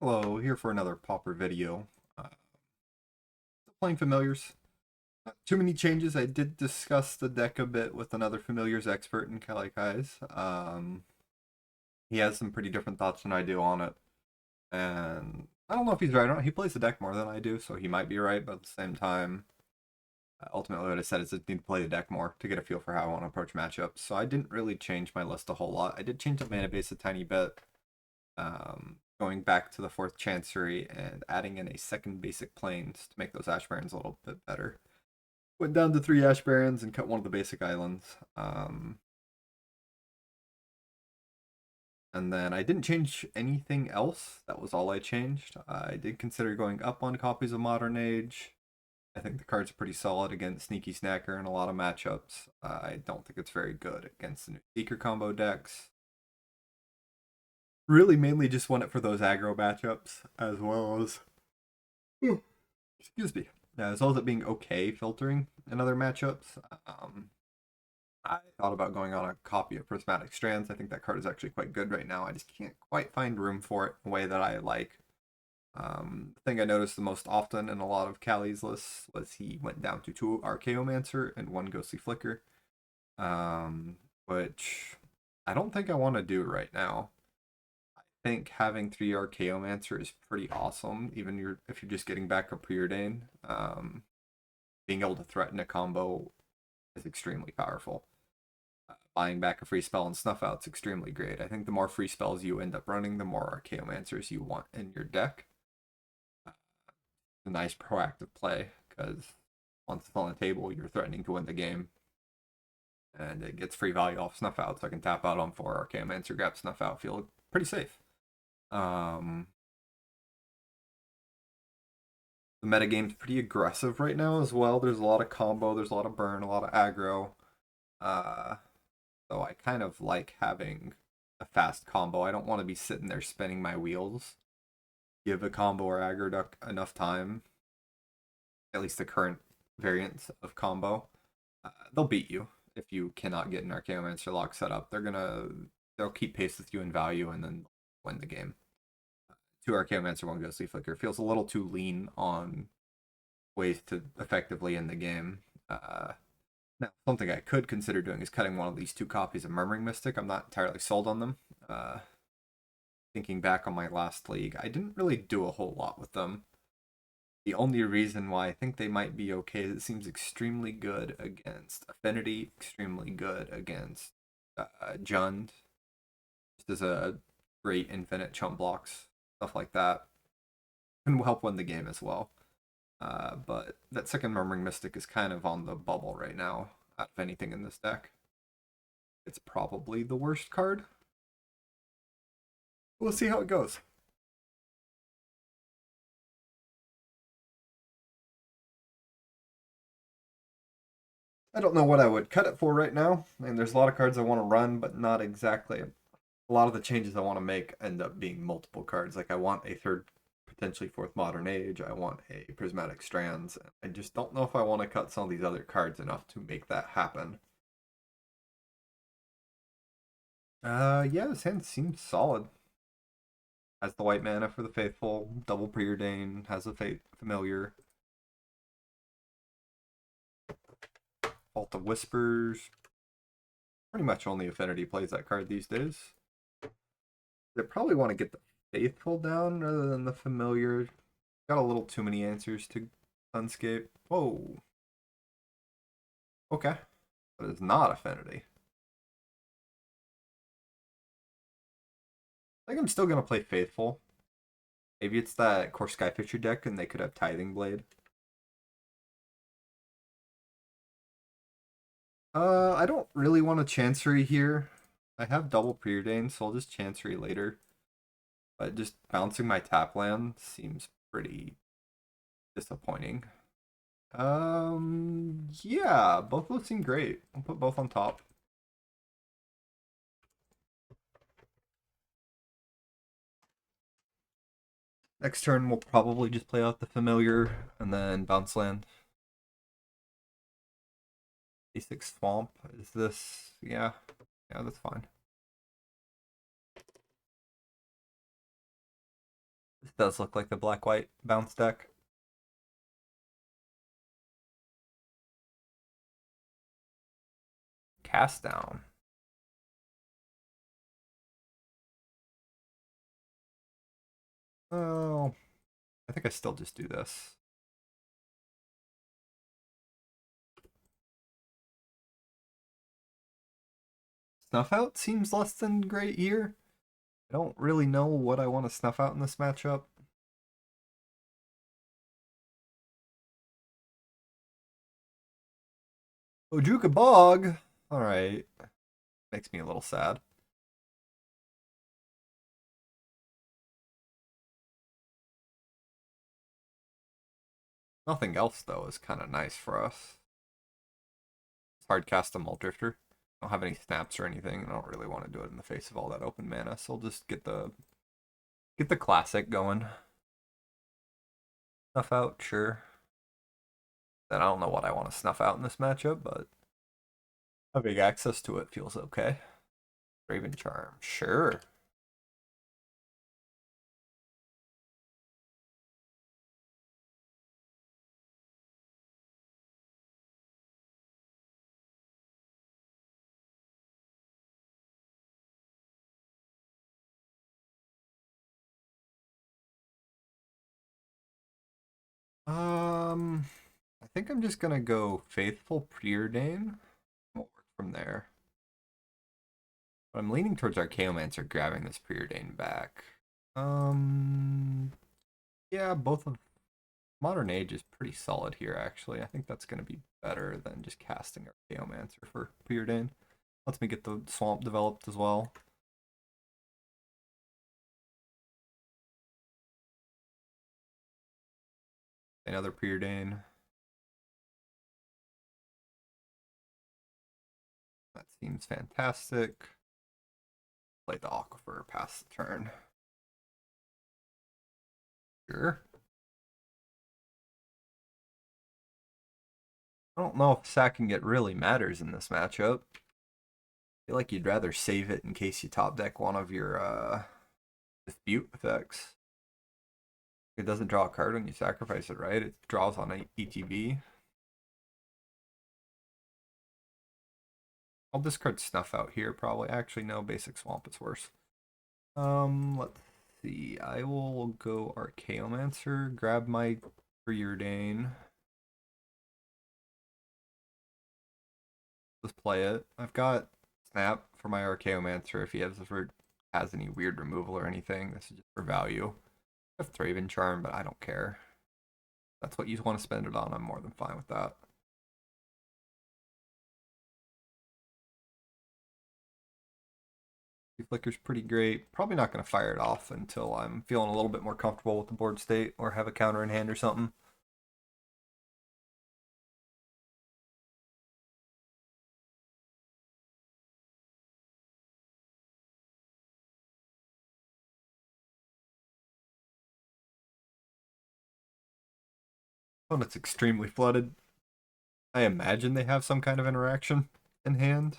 Hello, here for another Pauper video. Playing familiars. Not too many changes. I did discuss the deck a bit with another familiars expert in Kalikai's. He has some pretty different thoughts than I do on it. And I don't know if he's right or not. He plays the deck more than I do, so he might be right, but at the same time, ultimately what I said is I need to play the deck more to get a feel for how I want to approach matchups. So I didn't really change my list a whole lot. I did change the mana base a tiny bit. Going back to the fourth Chancery and adding in a second basic plains to make those Ash Barrens a little bit better. Went down to 3 Ash Barrens and cut one of the basic islands. And then I didn't change anything else. That was all I changed. I did consider going up on copies of Modern Age. I think the card's pretty solid against Sneaky Snacker in a lot of matchups. I don't think it's very good against the new Seeker combo decks. Really mainly just want it for those aggro matchups, as well as excuse me, as well as it being okay filtering in other matchups. I thought about going on a copy of Prismatic Strands. I think that card is actually quite good right now. I just can't quite find room for it in a way that I like. The thing I noticed the most often in a lot of Callie's lists was he went down to 2 Archaeomancer and 1 Ghostly Flicker, which I don't think I want to do right now. Think having 3 Archaeomancer is pretty awesome, even if you're just getting back a Preordain. Being able to threaten a combo is extremely powerful. Buying back a free spell and Snuff Out's extremely great. I think the more free spells you end up running, the more Archaeomancers you want in your deck. A nice proactive play, because once it's on the table, you're threatening to win the game. And it gets free value off Snuff Out, so I can tap out on 4 Archaeomancer, grab Snuff Out, feel pretty safe. The metagame's pretty aggressive right now as well. There's a lot of combo, there's a lot of burn, a lot of aggro. So I kind of like having a fast combo. I don't want to be sitting there spinning my wheels. Give a combo or aggro duck enough time, at least the current variants of combo. They'll beat you if you cannot get an Archaeomancer lock set up. They'll keep pace with you in value and then win the game. 2 Archaeomancer, 1 Ghostly Flicker feels a little too lean on ways to effectively end the game. Now, something I could consider doing is cutting one of these 2 copies of Murmuring Mystic. I'm not entirely sold on them. Thinking back on my last league, I didn't really do a whole lot with them. The only reason why I think they might be okay is it seems extremely good against Affinity, extremely good against Jund. Just as a great infinite chump blocks, stuff like that. Can help win the game as well. But that second Murmuring Mystic is kind of on the bubble right now, out of anything in this deck. It's probably the worst card. We'll see how it goes. I don't know what I would cut it for right now. I mean, there's a lot of cards I want to run, but not exactly. A lot of the changes I want to make end up being multiple cards. Like I want a third, potentially fourth Modern Age. I want a Prismatic Strands. I just don't know if I want to cut some of these other cards enough to make that happen. Yeah, this hand seems solid. Has the white mana for the faithful, double preordain, has a familiar. Vault of Whispers. Pretty much only Affinity plays that card these days. They probably want to get the faithful down rather than the familiar. Got a little too many answers to Sunscape. Whoa. Okay. But it's not Affinity. I think I'm still going to play Faithful. Maybe it's that Core Skyfisher deck and they could have Tithing Blade. I don't really want a Chancery here. I have double Preordain, so I'll just Chancery later. But just bouncing my tap land seems pretty disappointing. Yeah, both those seem great. I'll put both on top. Next turn, we'll probably just play out the familiar and then bounce land. A6 Swamp. Is this? Yeah, that's fine. Does look like the black-white bounce deck. Cast down. Oh, I think I still just do this. Snuff out seems less than great here. I don't really know what I want to snuff out in this matchup. Ojuka Bog. All right. Makes me a little sad. Nothing else, though, is kind of nice for us. It's hard cast a Mulldrifter. I don't have any snaps or anything. I don't really want to do it in the face of all that open mana, so I'll just get the classic going. Snuff out, sure. Then I don't know what I want to snuff out in this matchup, but having access to it feels okay. Raven Charm, sure. I think I'm just gonna go Faithful Preordain. We'll work from there. But I'm leaning towards Archaeomancer grabbing this Preordain back. Yeah, both of Modern Age is pretty solid here, actually. I think that's gonna be better than just casting Archaeomancer for Preordain. Lets me get the swamp developed as well. Another Preordain. That seems fantastic. Play the Aquifer, pass the turn. Sure. I don't know if sacking it really matters in this matchup. I feel like you'd rather save it in case you top deck one of your dispute effects. It doesn't draw a card when you sacrifice it, right? It draws on a ETB. I'll discard Snuff out here, probably. Actually, no, Basic Swamp is worse. Let's see. I will go Archaeomancer, grab my Preordain. Let's play it. I've got Snap for my Archaeomancer if he has any weird removal or anything. This is just for value. I have Thraven Charm, but I don't care. That's what you want to spend it on. I'm more than fine with that. Flicker's pretty great. Probably not going to fire it off until I'm feeling a little bit more comfortable with the board state or have a counter in hand or something. When it's extremely flooded, I imagine they have some kind of interaction in hand.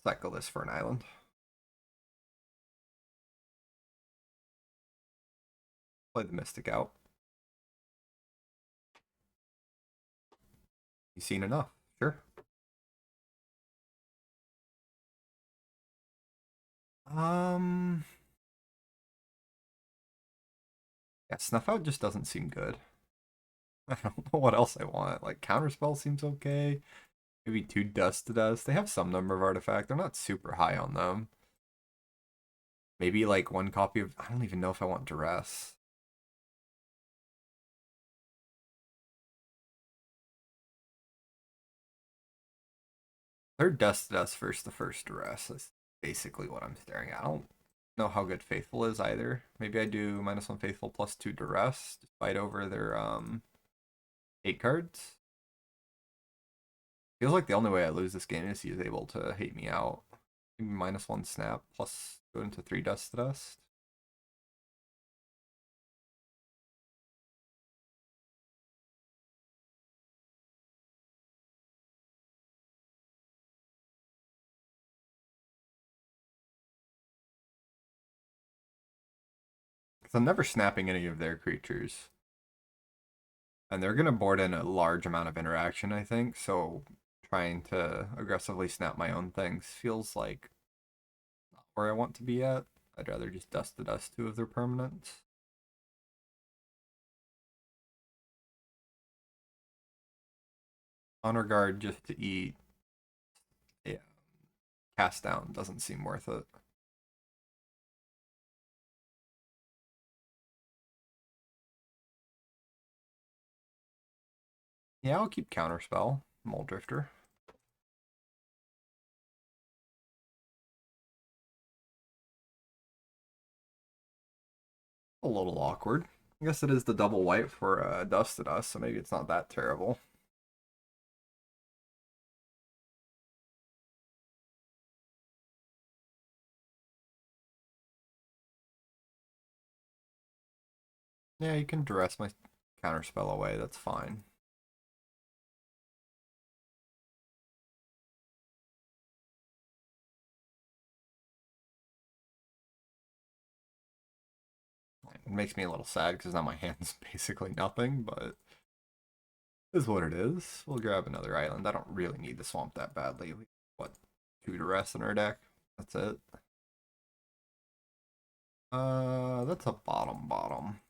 Cycle this for an island. Play the Mystic out. You've seen enough. Sure. Um, yeah, Snuff Out just doesn't seem good. I don't know what else I want. Like, Counterspell seems okay. Maybe 2 Dust to Dust. They have some number of artifacts. They're not super high on them. Maybe like 1 copy of... I don't even know if I want Duress. Third Dust to Dust versus the first Duress is basically what I'm staring at. I don't know how good Faithful is either. Maybe I do -1 Faithful plus 2 Duress. Just fight over their 8 cards. Feels like the only way I lose this game is he is able to hate me out. Maybe -1 Snap plus go into 3 Dust to Dust. Because I'm never snapping any of their creatures. And they're going to board in a large amount of interaction, I think. So trying to aggressively snap my own things feels like not where I want to be at. I'd rather just dust to dust two of their permanents. Honor Guard just to eat. Yeah. Cast down doesn't seem worth it. Yeah, I'll keep Counterspell. Mole Drifter. A little awkward. I guess it is the double white for Dust to Dust, so maybe it's not that terrible. Yeah, you can duress my Counterspell away, that's fine. It makes me a little sad because now my hand's basically nothing, but is what it is. We'll grab another island. I don't really need the swamp that badly. What, 2 duress in our deck? That's it. That's a bottom.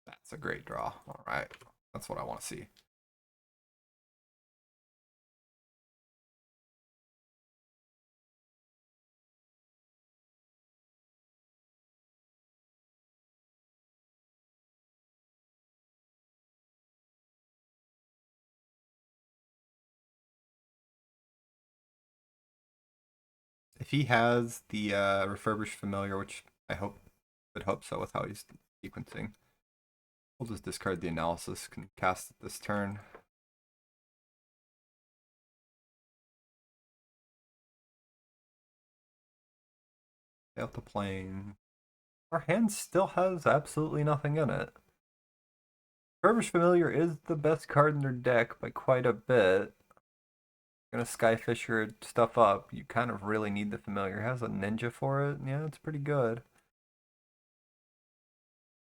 That's a great draw. All right, that's what I want to see. If he has the refurbished familiar, which would hope so with how he's sequencing, we'll just discard the analysis. Can cast it this turn. Stay out the plane. Our hand still has absolutely nothing in it. Refurbished familiar is the best card in their deck by quite a bit. Gonna Skyfisher stuff up. You kind of really need the familiar. It has a ninja for it. Yeah, it's pretty good.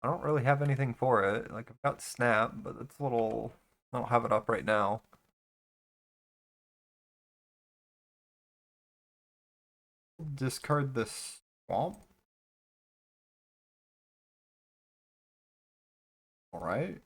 I don't really have anything for it. Like, I've got Snap, but it's a little... I don't have it up right now. Discard this Swamp. Alright.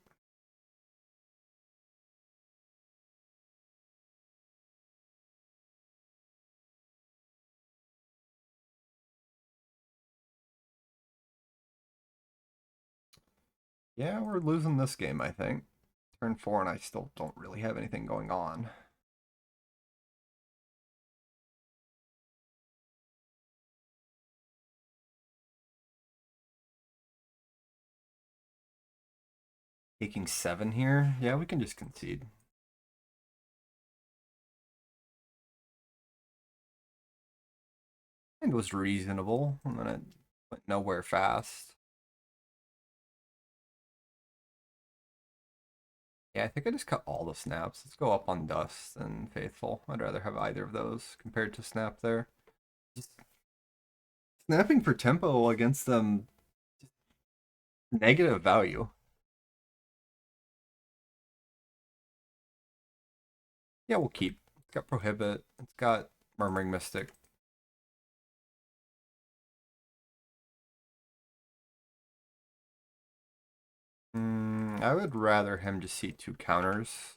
Yeah, we're losing this game, I think. Turn 4 and I still don't really have anything going on. Taking 7 here? Yeah, we can just concede. It was reasonable, and then it went nowhere fast. Yeah, I think I just cut all the snaps. Let's go up on Dust and Faithful. I'd rather have either of those compared to Snap there. Just snapping for tempo against them, negative value. Yeah, we'll keep. It's got Prohibit. It's got Murmuring Mystic. I would rather him just see 2 counters.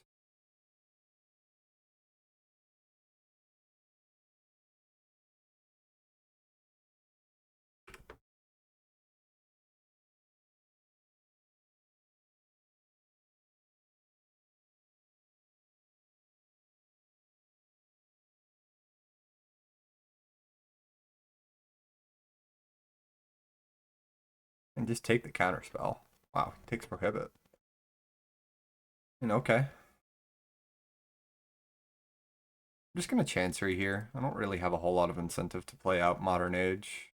And just take the counter spell. Wow, takes Prohibit. And okay. I'm just gonna Chancery here. I don't really have a whole lot of incentive to play out Modern Age.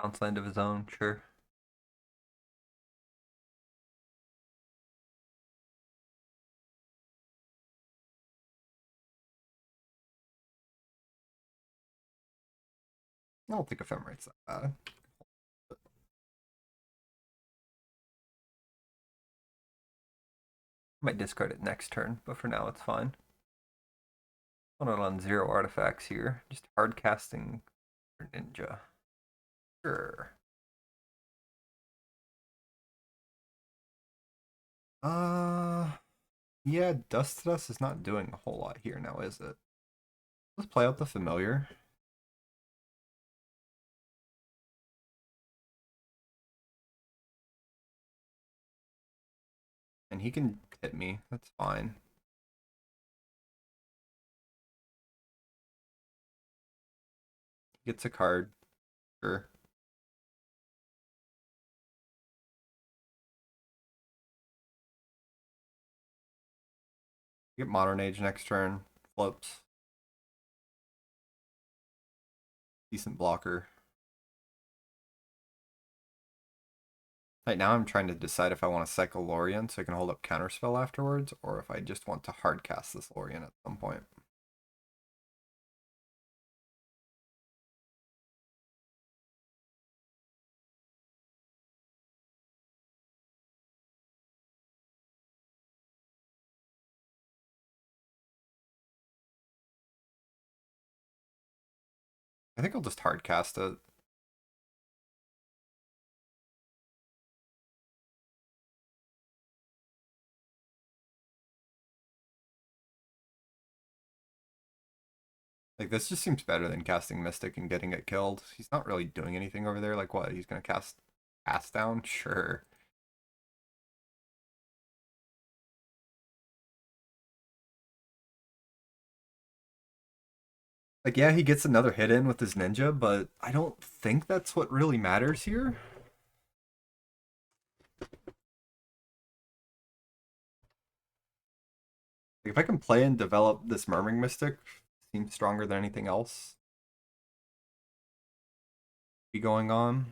Bounce land of his own, sure. I don't think Ephemerate's that bad. Might discard it next turn, but for now it's fine. Put it on 0 artifacts here. Just hard casting for Ninja. Sure. Yeah, Dust to Dust is not doing a whole lot here now, is it? Let's play out the familiar. And he can hit me. That's fine. He gets a card. Sure. Get Modern Age next turn. Flips. Decent blocker. Right now I'm trying to decide if I want to cycle Lorien so I can hold up Counterspell afterwards, or if I just want to hard cast this Lorien at some point. I think I'll just hard cast it. Like, this just seems better than casting Mystic and getting it killed. He's not really doing anything over there. Like, what? He's gonna cast down? Sure. Like, yeah, he gets another hit in with his ninja, but I don't think that's what really matters here. Like, if I can play and develop this Murmuring Mystic, seems stronger than anything else be going on.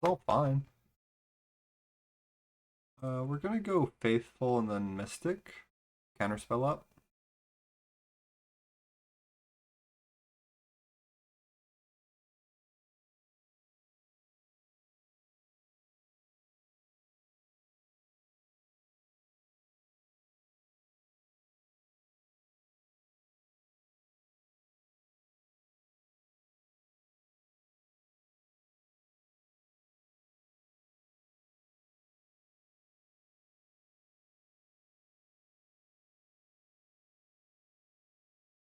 It's all fine. We're gonna go Faithful and then Mystic. Counterspell up.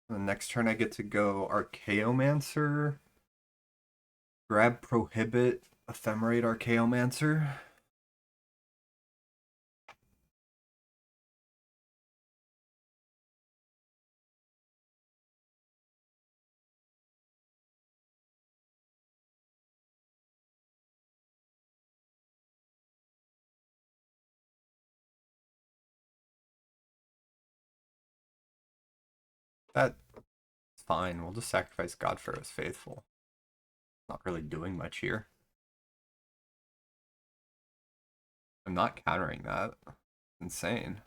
The next turn I get to go Archaeomancer. Grab Prohibit, Ephemerate Archaeomancer. That's fine. We'll just sacrifice Godpharaoh's Faithful. Not really doing much here. I'm not countering that. Insane.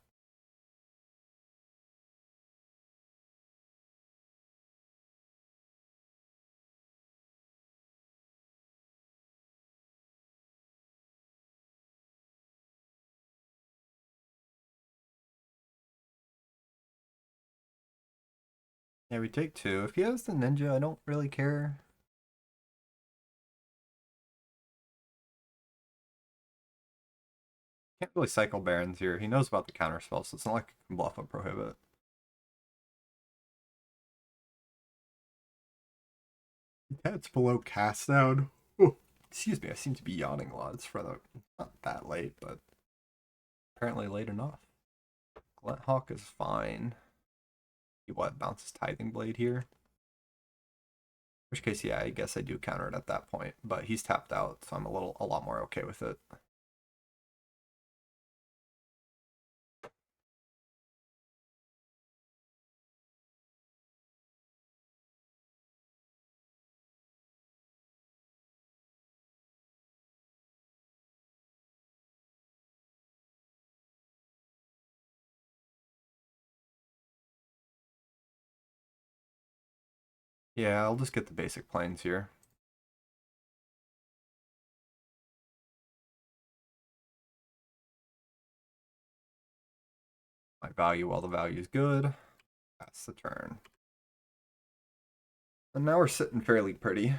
Yeah, we take 2. If he has the ninja, I don't really care. Can't really cycle Barons here. He knows about the counterspell, so it's not like I can bluff a Prohibit. That's below cast down. Oh, excuse me, I seem to be yawning a lot. It's not that late, but apparently late enough. Glenthawk is fine. He what, bounces Tithing Blade here? which case, yeah, I guess I do counter it at that point. But he's tapped out, so I'm a lot more okay with it. Yeah, I'll just get the basic planes here. My value, while the value is good. That's the turn. And now we're sitting fairly pretty.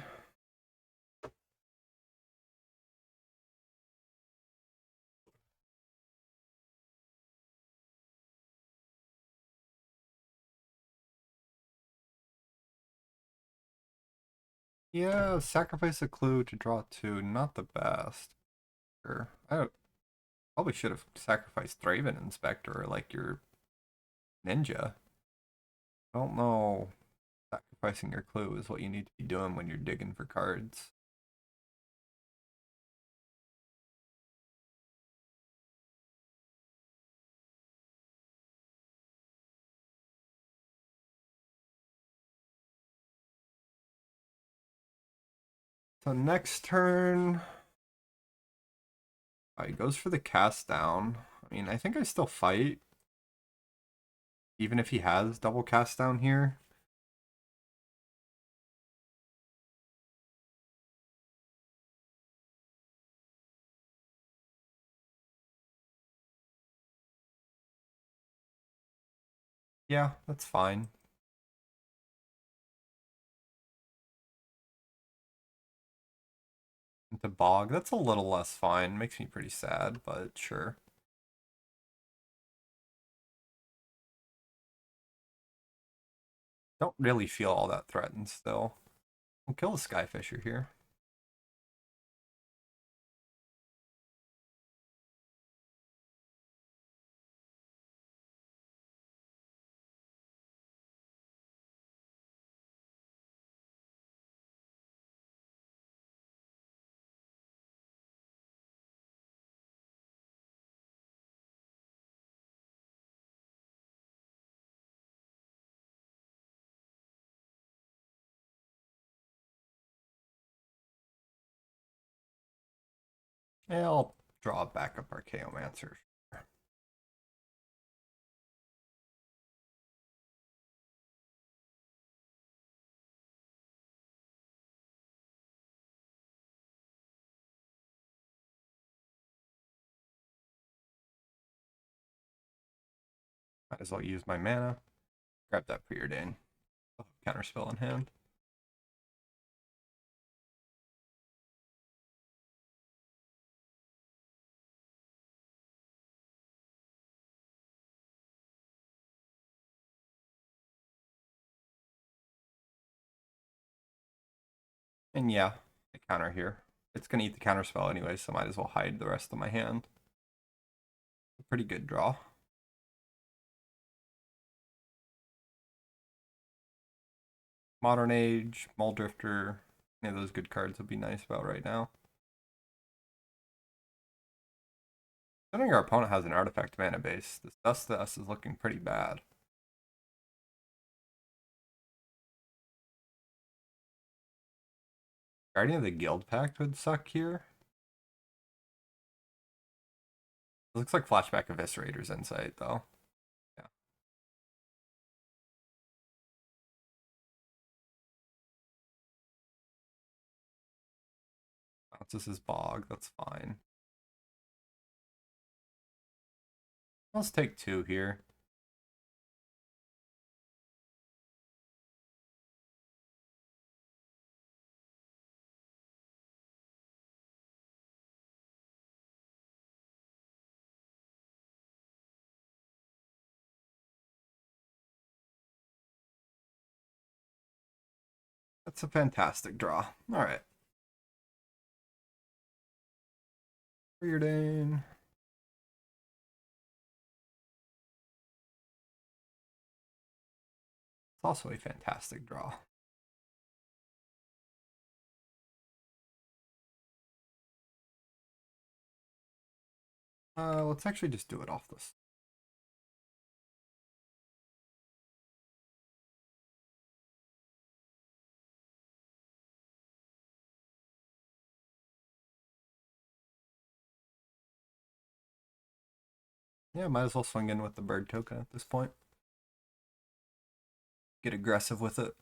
Yeah, sacrifice a clue to draw two. Not the best. Sure. I probably should have sacrificed Thraven Inspector or like your ninja. I don't know. Sacrificing your clue is what you need to be doing when you're digging for cards. So next turn, he goes for the cast down. I mean, I think I still fight, even if he has double cast down here. Yeah, that's fine. Into Bog, that's a little less fine. Makes me pretty sad, but sure. Don't really feel all that threatened still. We'll kill the Skyfisher here. Yeah, I'll draw a backup Archaeomancer. Might as well use my mana. Grab that Preordain. Counterspell in hand. And yeah, I counter here. It's gonna eat the counterspell anyway, so might as well hide the rest of my hand. A pretty good draw. Modern Age, Muldrifter, any of those good cards would be nice about right now. Considering our opponent has an artifact mana base, this Dust to Us is looking pretty bad. Guardian of the Guild Pact would suck here. It looks like Flashback Eviscerator's Insight, though. Yeah. Bounces his Bog, that's fine. Let's take two here. That's a fantastic draw. Alright. Preordain. It's also a fantastic draw. Let's actually just do it off this. Yeah, might as well swing in with the bird token at this point. Get aggressive with it.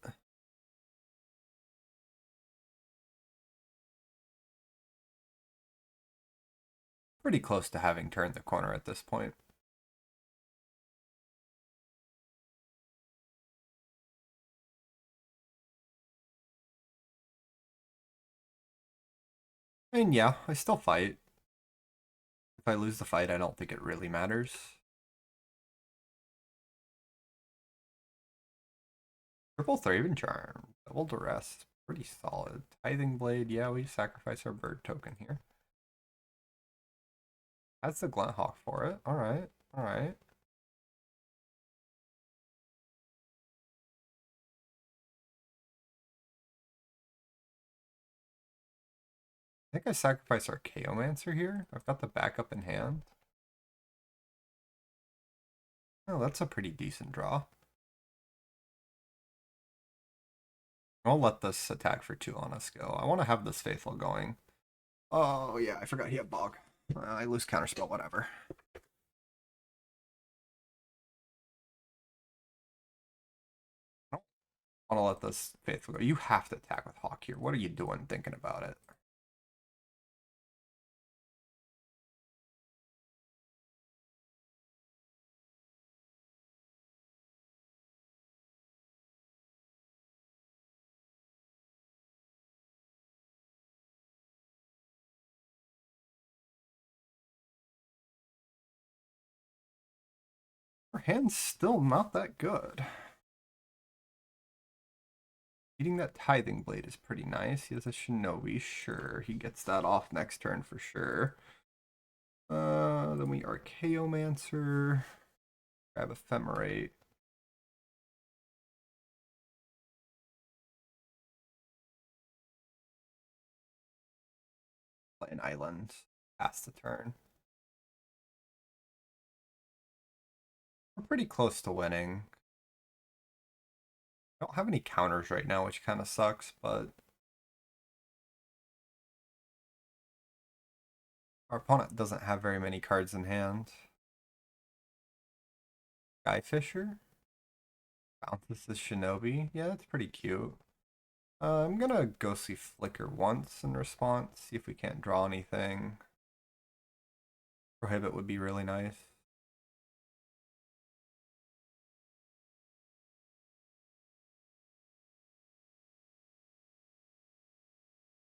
Pretty close to having turned the corner at this point. And yeah, I still fight. If I lose the fight, I don't think it really matters. Triple Thraven Charm, double duress, pretty solid. Tithing Blade, yeah, we sacrifice our bird token here. That's the Glenthawk for it. Alright, alright. I think I sacrifice our Chaomancer here. I've got the backup in hand. Oh, that's a pretty decent draw. I'll let this attack for 2 on us go. I want to have this Faithful going. Oh, yeah, I forgot he had Bog. I lose Counterspell, whatever. I don't want to let this Faithful go. You have to attack with Hawk here. What are you doing thinking about it? Our hand's still not that good. Eating that Tithing Blade is pretty nice. He has a Shinobi, sure. He gets that off next turn for sure. Then we Archaeomancer. Grab Ephemerate. Play an island. Pass the turn. We're pretty close to winning. I don't have any counters right now, which kind of sucks, but our opponent doesn't have very many cards in hand. Skyfisher. Bounces the Shinobi. Yeah, that's pretty cute. I'm gonna Ghostly Flicker once in response, see if we can't draw anything. Prohibit would be really nice.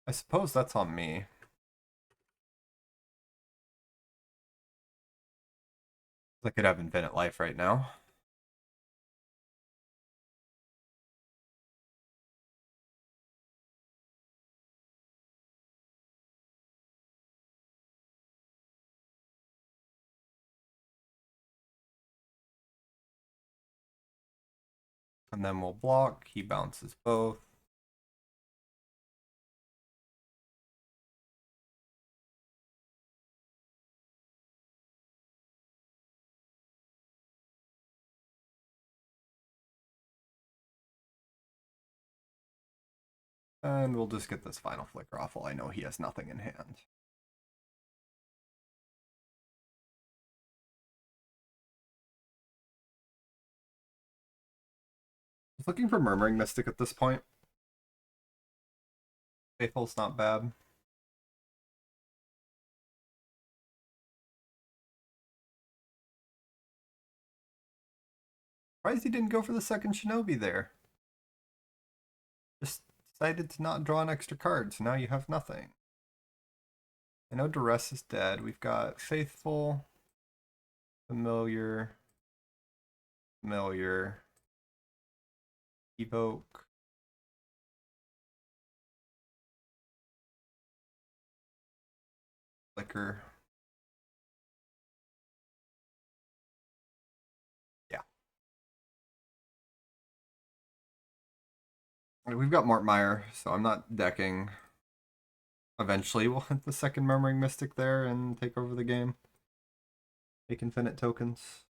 I suppose that's on me. I could have infinite life right now. And then we'll block. He bounces both. And we'll just get this final flicker off while I know he has nothing in hand. I was looking for Murmuring Mystic at this point. Faithful's not bad. Surprised he didn't go for the second Shinobi there. Just decided to not draw an extra card, so now you have nothing. I know Duress is dead. We've got Faithful, Familiar, Familiar, Evoke. Flicker. Yeah. We've got Mortmire, so I'm not decking. Eventually we'll hit the second Murmuring Mystic there and take over the game. Make infinite tokens.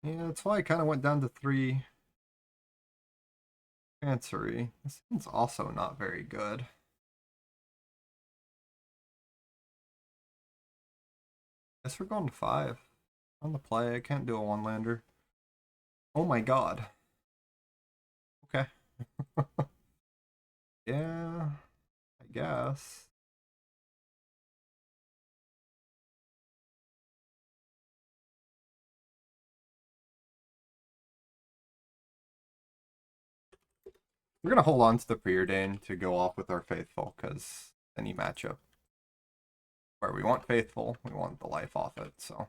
Yeah, that's why I kind of went down to 3 Chancery. This one's also not very good. Guess we're going to 5. On the play, I can't do a 1-lander. Oh my god. Okay. Yeah, I guess. We're going to hold on to the Preordain to go off with our Faithful, because any matchup where we want Faithful, we want the life off it, so.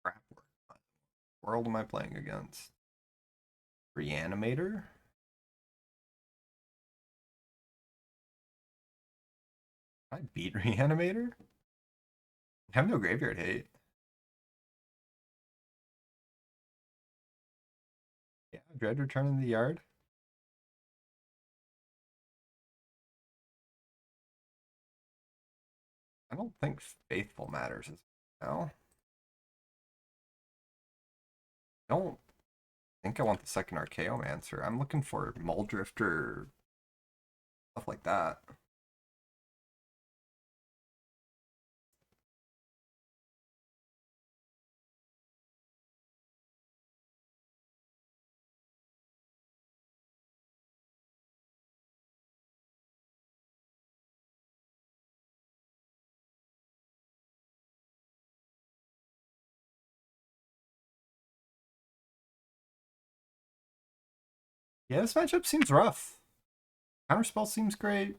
Crap. What world am I playing against? Reanimator? I beat Reanimator? I have no graveyard hate. Yeah, Dread Return in the Yard. I don't think Faithful matters as now. I don't think I want the second Archaeomancer. I'm looking for Muldrifter, stuff like that. Yeah, this matchup seems rough. Counterspell seems great.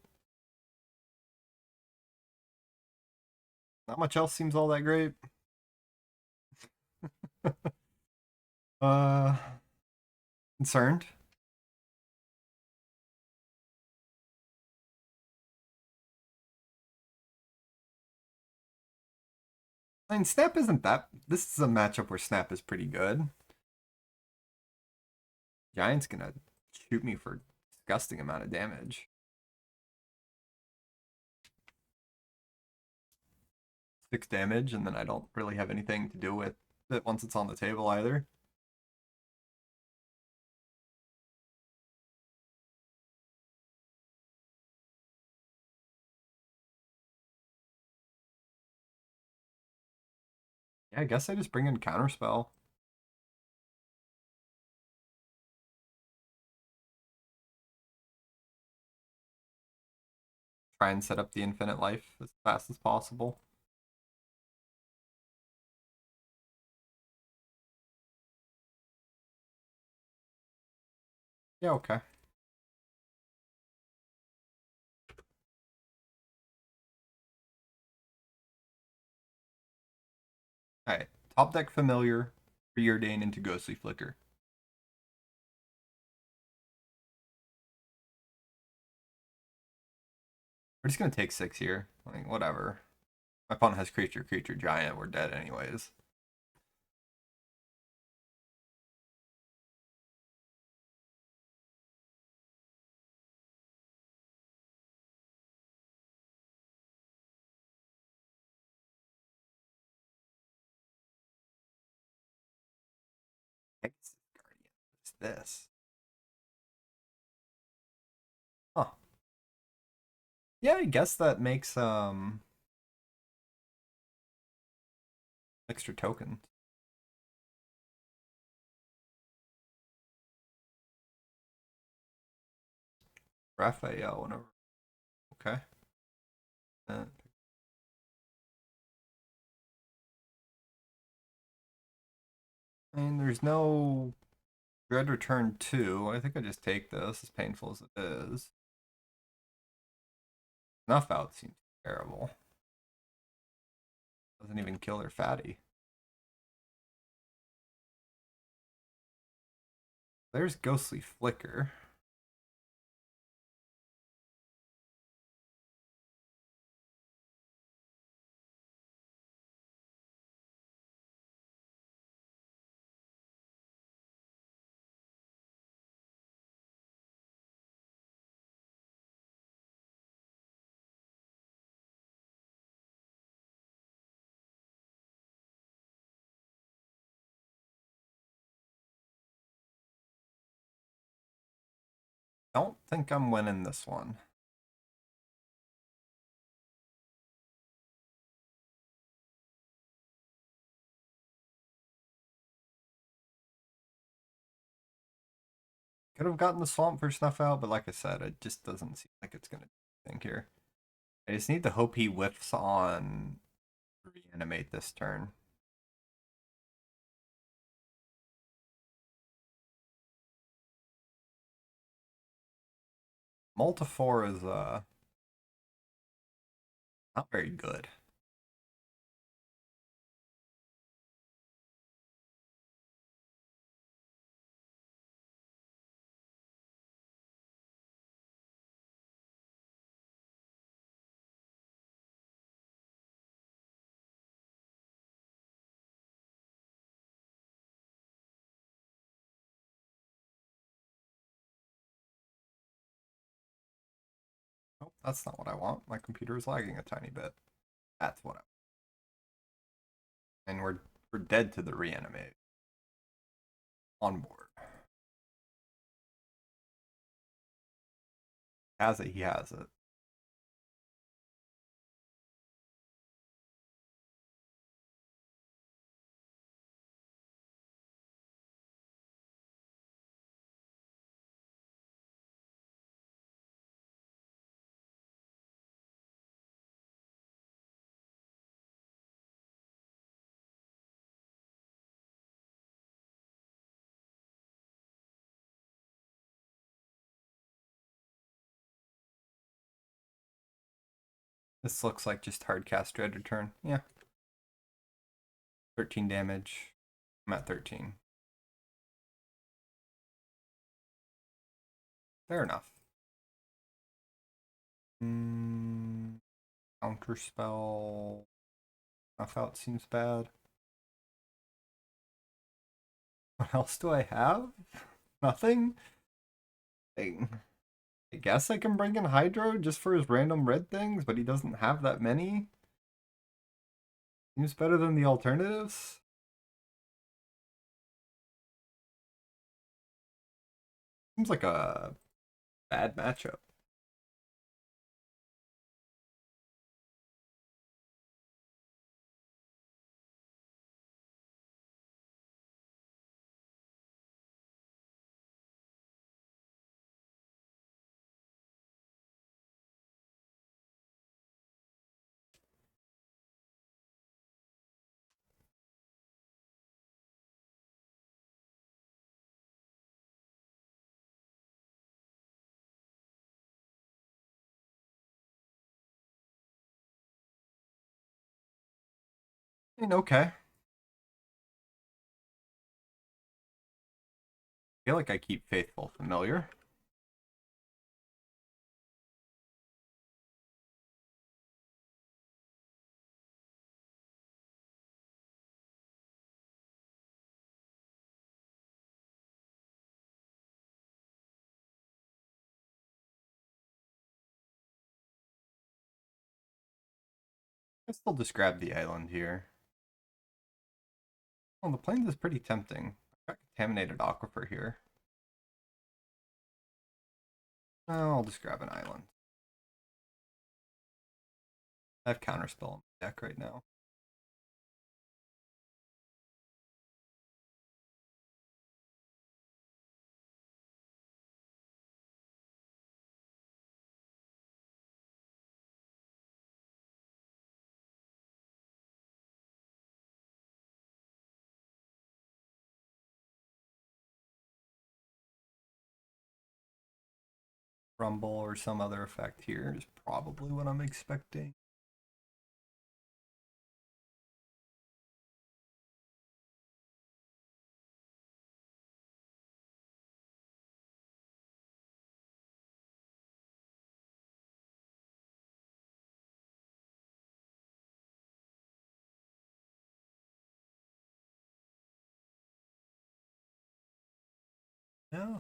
Not much else seems all that great. uh, Concerned. I mean, Snap isn't that. This is a matchup where Snap is pretty good. Giant's gonna shoot me for disgusting amount of damage. 6 damage, and then I don't really have anything to do with it once it's on the table either. Yeah, I guess I just bring in Counterspell. Try and set up the infinite life as fast as possible. Yeah, okay. Alright, top deck Familiar, Preordain into Ghostly Flicker. We're just gonna take 6 here. Like, whatever. My opponent has creature, giant. We're dead anyways. Pegasus Guardian. What's this? Huh. Yeah, I guess that makes extra tokens. Raphael, whenever. Okay. Uh, I mean, there's no Dread Return 2. I think I just take this, as painful as it is. Snuff Out seems Terrible. Doesn't even kill their fatty. There's Ghostly Flicker. Don't think I'm winning this one. Could have gotten the Swamp for Snuff out, but like I said, it just doesn't seem like it's gonna do anything here. I just need to hope he whiffs on Reanimate this turn. Multifor is not very good. Oh, that's not what I want. My computer is lagging a tiny bit. That's what I want. And we're dead to the Reanimate. On board. Has it, he has it. This looks like just hard cast dreaded turn. Yeah. 13 damage. I'm at 13. Fair enough. Counter spell. Snuff out seems bad. What else do I have? Nothing? I guess I can bring in Hydro just for his random red things, but he doesn't have that many. Seems better than the alternatives. Seems like a bad matchup. I mean, okay. I feel like I keep Faithful familiar. I still just grab the island here. Oh, the plains is pretty tempting. I've got Contaminated Aquifer here. I'll just grab an island. I have Counterspell on my deck right now. Rumble or some other effect here is probably what I'm expecting. Yeah.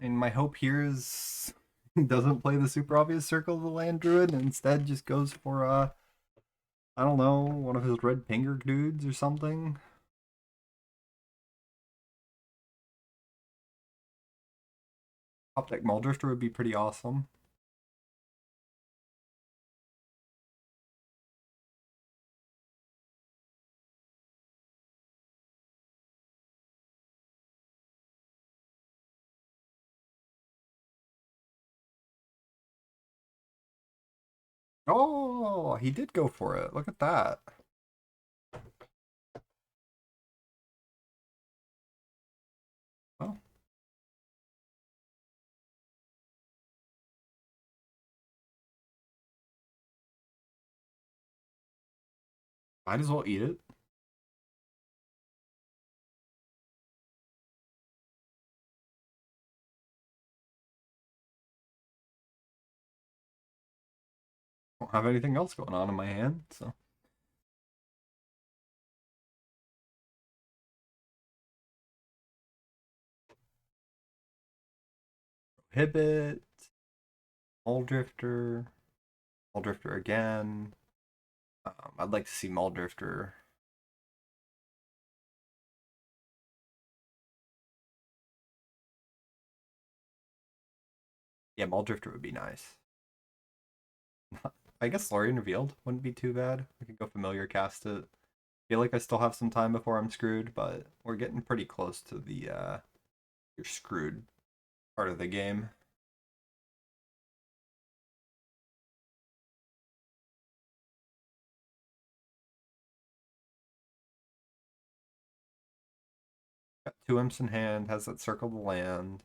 And my hope here is doesn't play the super obvious Circle of the Land Druid and instead just goes for I don't know, one of his red pinger dudes or something. Top deck Muldrifter would be pretty awesome. Oh, he did go for it. Look at that. Oh, might as well eat it. Don't have anything else going on in my hand, so. Prohibit, Muldrifter, Muldrifter again. I'd like to see Muldrifter. Yeah, Muldrifter would be nice. I guess Lorien Revealed wouldn't be too bad. We could go Familiar Cast it. Feel like I still have some time before I'm screwed, but we're getting pretty close to the you're screwed part of the game. Got two imps in hand, has that Circle the Land.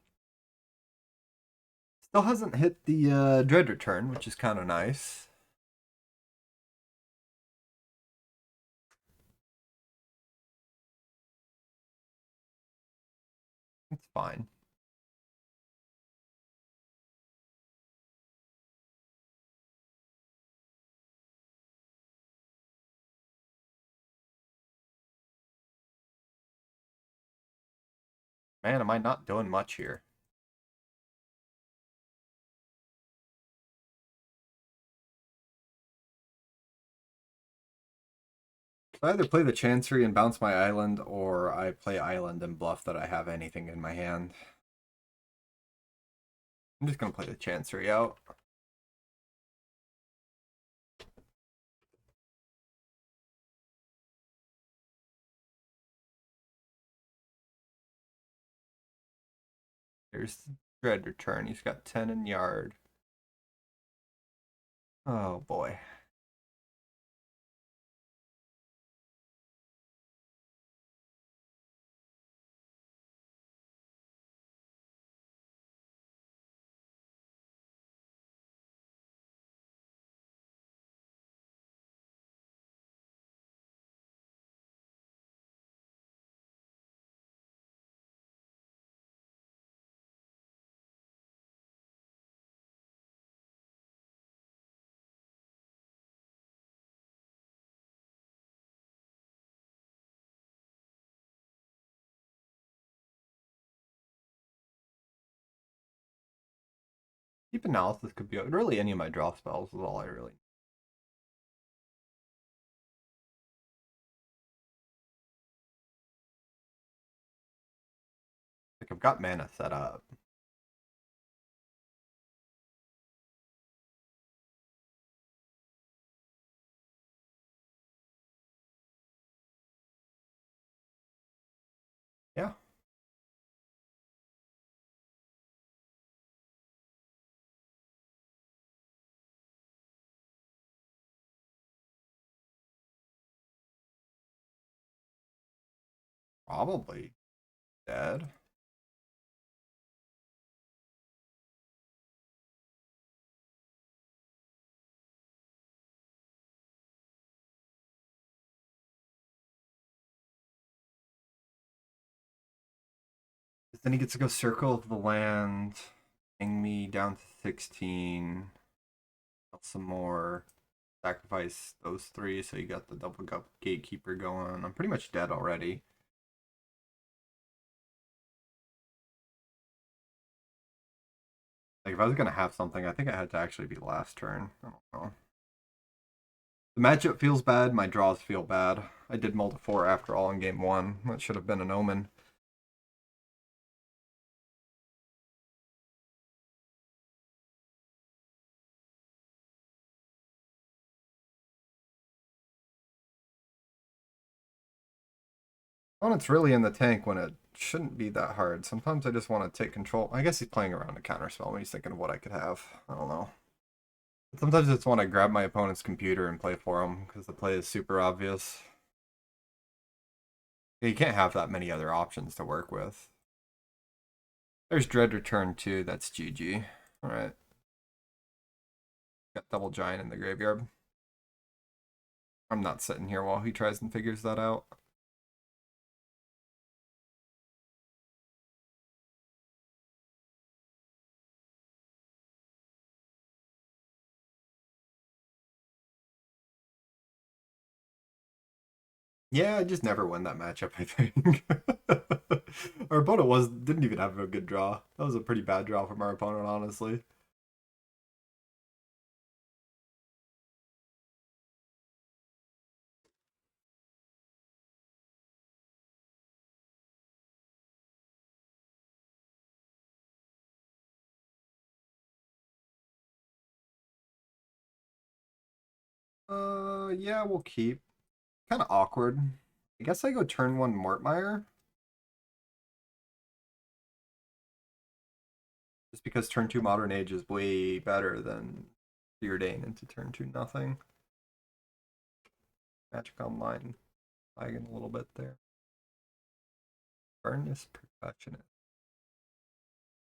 Still hasn't hit the Dread Return, which is kind of nice. It's fine. Man, am I not doing much here? I either play the Chancery and bounce my island, or I play island and bluff that I have anything in my hand. I'm just gonna play the Chancery out. There's Dread Return. He's got 10 in yard. Oh boy. Deep Analysis could be really any of my draw spells is all I really. Like I've got mana set up. Yeah. Probably dead. Then he gets to go Circle of the Land, Bring me down to 16. Some more. Sacrifice those three, so you got the double gatekeeper going. I'm pretty much dead already. Like, if I was gonna have something, I think I had to actually be last turn. I don't know. The matchup feels bad, my draws feel bad. I did mull to 4 after all in game 1. That should have been an omen. Opponent's really in the tank when it shouldn't be that hard. Sometimes I just want to take control. I guess he's playing around a counterspell when he's thinking of what I could have. I don't know. Sometimes I just want to grab my opponent's computer and play for him because the play is super obvious. You can't have that many other options to work with. There's Dread Return too. That's GG. Alright. Got Double Giant in the graveyard. I'm not sitting here while he tries and figures that out. Yeah, I just never win that matchup, I think. Our opponent didn't even have a good draw. That was a pretty bad draw from our opponent, honestly. Yeah, we'll keep. Kind of awkward. I guess I go turn 1 Mortmire. Just because turn 2 Modern Age is way better than Preordain into turn 2 nothing. Magic Online lagging a little bit there. Furnace Perfectionist.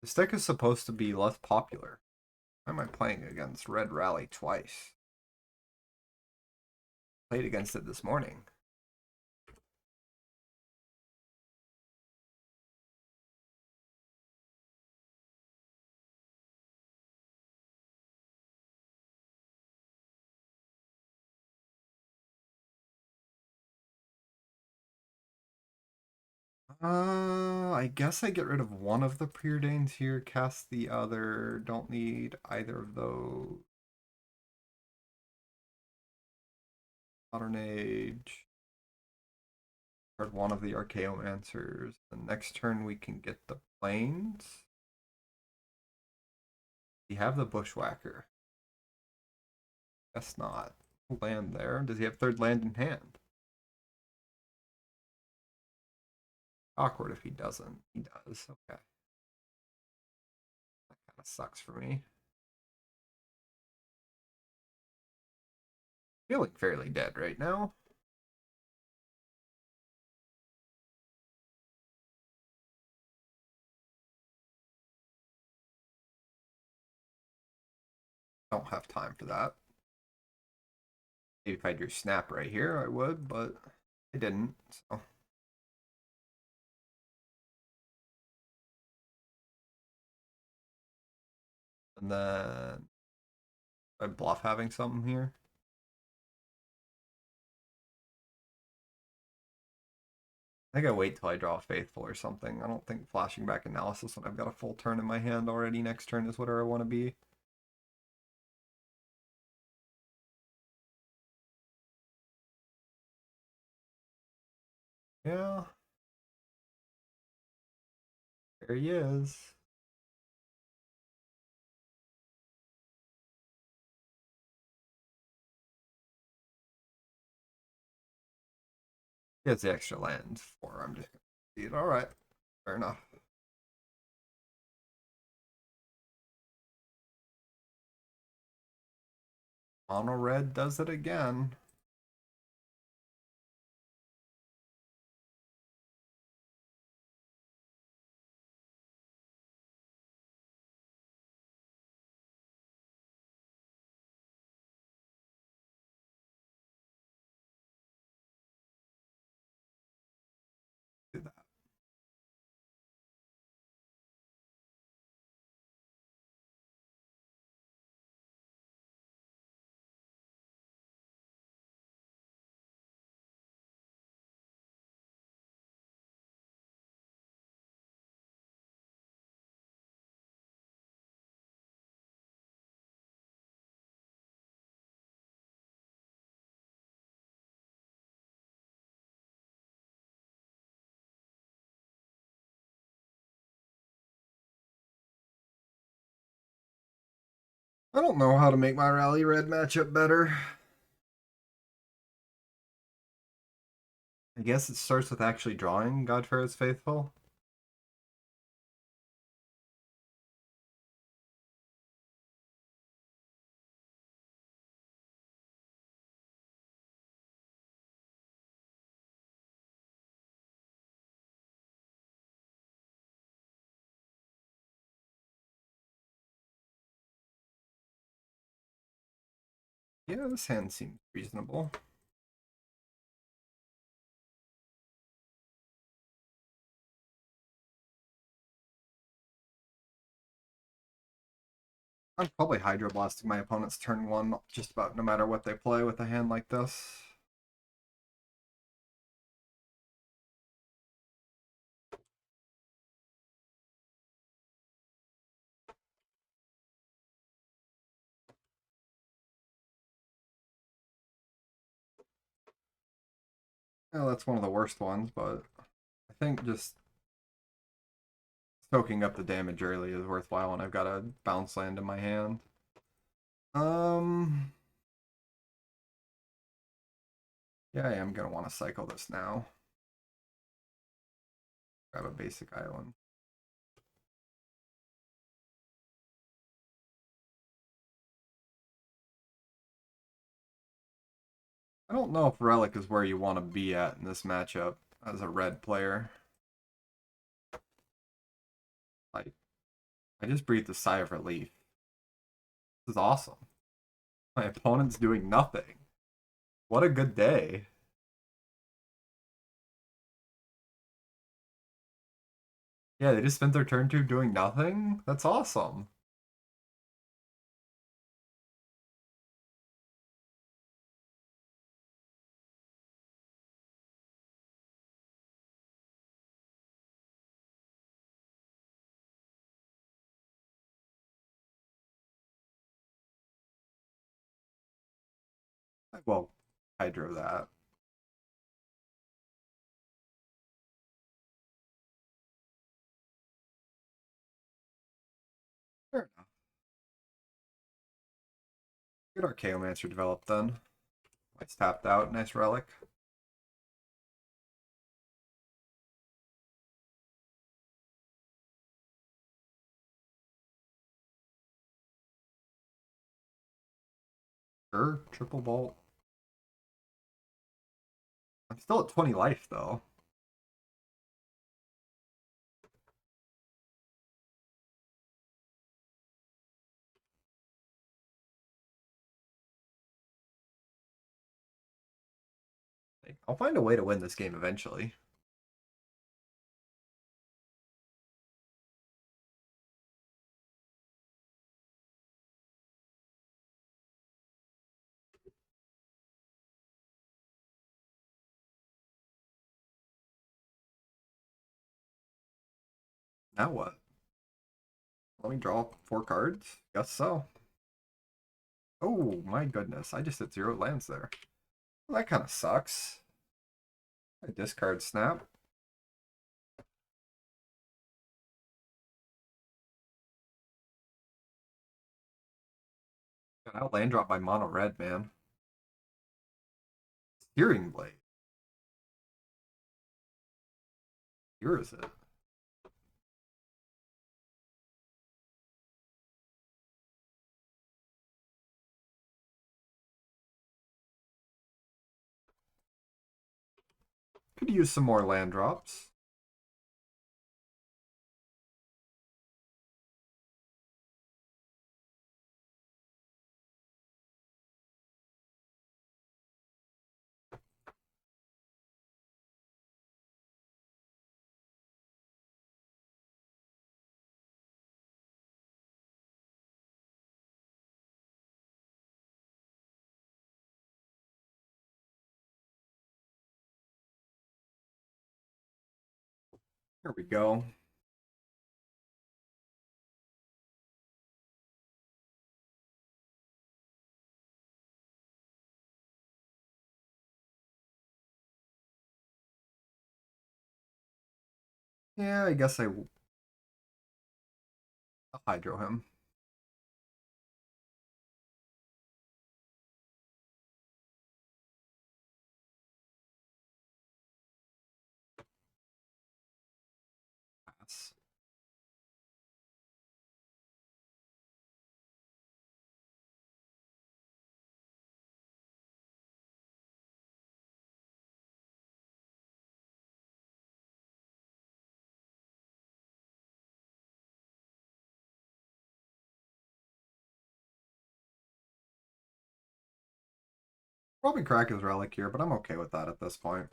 This deck is supposed to be less popular. Why am I playing against Red Rally twice? Played against it this morning. I guess I get rid of one of the Preordains here, cast the other. Don't need either of those. Modern Age. Card one of the Archaeomancers. The next turn we can get the Plains. We have the Bushwhacker. Guess not. Land there. Does he have third land in hand? Awkward if he doesn't. He does. Okay. That kind of sucks for me. Feeling fairly dead right now. Don't have time for that. Maybe if I drew Snap right here, I would, but I didn't. So. And then I bluff having something here. I think I wait till I draw a Faithful or something. I don't think flashing back Analysis when I've got a full turn in my hand already next turn is whatever I want to be. Yeah. There he is. He has the extra land for. I'm just gonna see it. All right. Fair enough. Mono red does it again. Do that. I don't know how to make my Rally Red matchup better. I guess it starts with actually drawing Godfair is Faithful. Yeah, this hand seems reasonable. I'm probably Hydroblasting my opponent's turn one just about no matter what they play with a hand like this. Yeah, that's one of the worst ones, but I think just soaking up the damage early is worthwhile when I've got a bounce land in my hand. Um, yeah, I am gonna want to cycle this now. Grab a basic island. I don't know if Relic is where you want to be at in this matchup as a red player. Like, I just breathed a sigh of relief. This is awesome. My opponent's doing nothing. What a good day. Yeah, they just spent their turn two doing nothing? That's awesome. Well, hydro that. Fair enough. Good Archaeomancer developed then. Nice tapped out, nice relic. Sure, triple bolt. I'm still at 20 life though. I'll find a way to win this game eventually. Now what? Let me draw 4 cards? Guess so. Oh my goodness, I just hit 0 lands there. Well, that kind of sucks. I discard snap. Got out land drop by mono red, man. Steering blade. Here is it. Could use some more land drops. Here we go. Yeah, I guess I'll hydro him. this. Probably crack his relic here, but I'm okay with that at this point.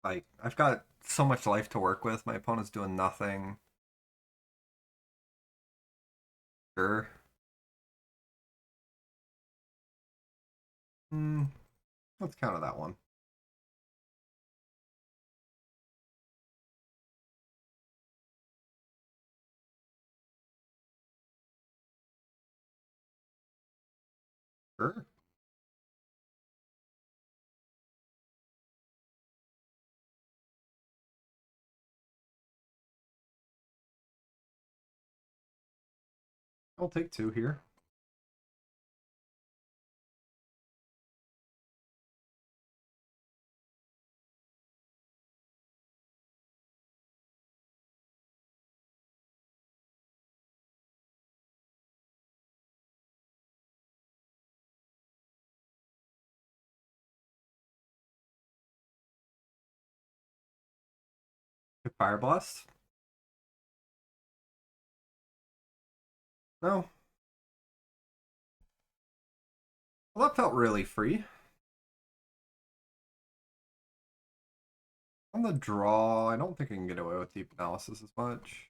Like, I've got so much life to work with. My opponent's doing nothing. Sure. Hmm. Let's counter that one. Sure. I'll take two here. Fire Blast? No. Well, that felt really free. On the draw, I don't think I can get away with deep analysis as much.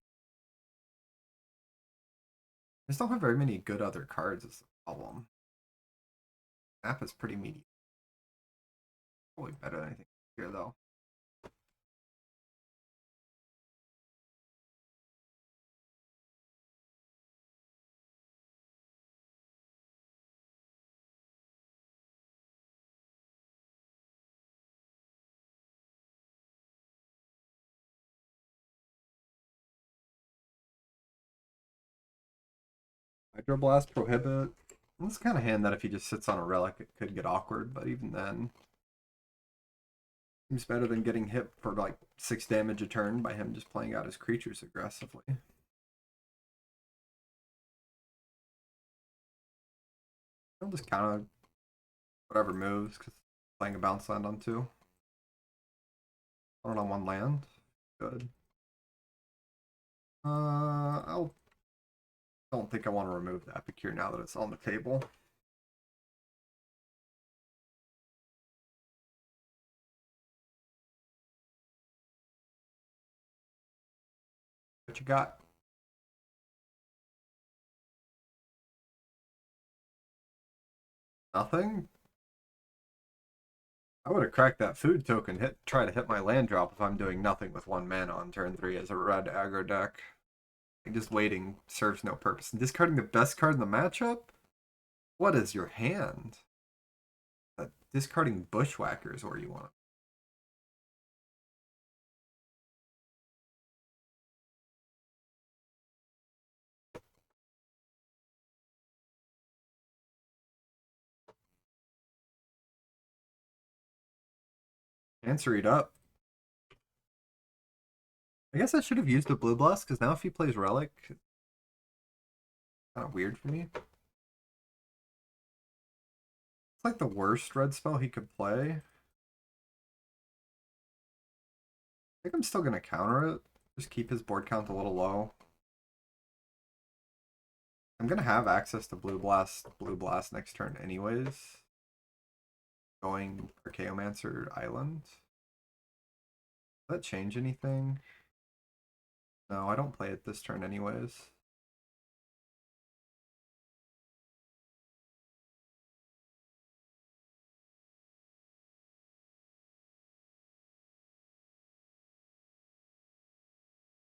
I just don't have very many good other cards is the problem. Map is pretty meaty. Probably better than anything here though. Hydroblast, Prohibit. This kind of hand that if he just sits on a relic, it could get awkward, but even then, seems better than getting hit for like 6 damage a turn by him just playing out his creatures aggressively. He'll just kind of whatever moves because playing a bounce land on 2. On 1 land. Good. I don't think I want to remove the Epicure now that it's on the table. What you got? Nothing? I would have cracked that food token, try to hit my land drop if I'm doing nothing with 1 mana on turn 3 as a red aggro deck. Like just waiting serves no purpose. And discarding the best card in the matchup? What is your hand? Discarding Bushwhackers where you want. Answer it up. I guess I should have used a Blue Blast because now if he plays Relic, it's kind of weird for me. It's like the worst red spell he could play. I think I'm still going to counter it. Just keep his board count a little low. I'm going to have access to Blue Blast next turn anyways. Going Archaeomancer Island. Does that change anything? No, I don't play it this turn anyways.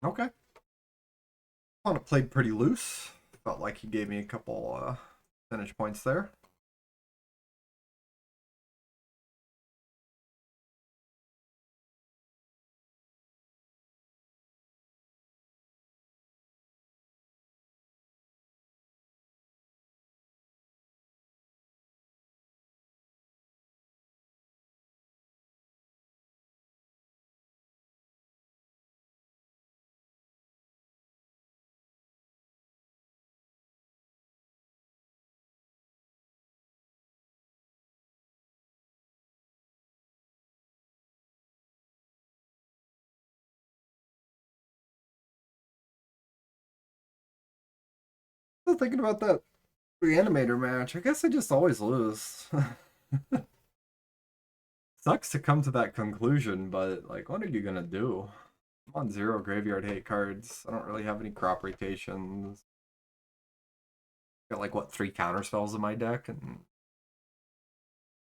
Okay. I want to play pretty loose. Felt like he gave me a couple finish points there. Still thinking about that reanimator match. I guess I just always lose. Sucks to come to that conclusion, but like, what are you gonna do? I'm on 0 graveyard hate cards. I don't really have any crop rotations. Got like what 3 counter spells in my deck and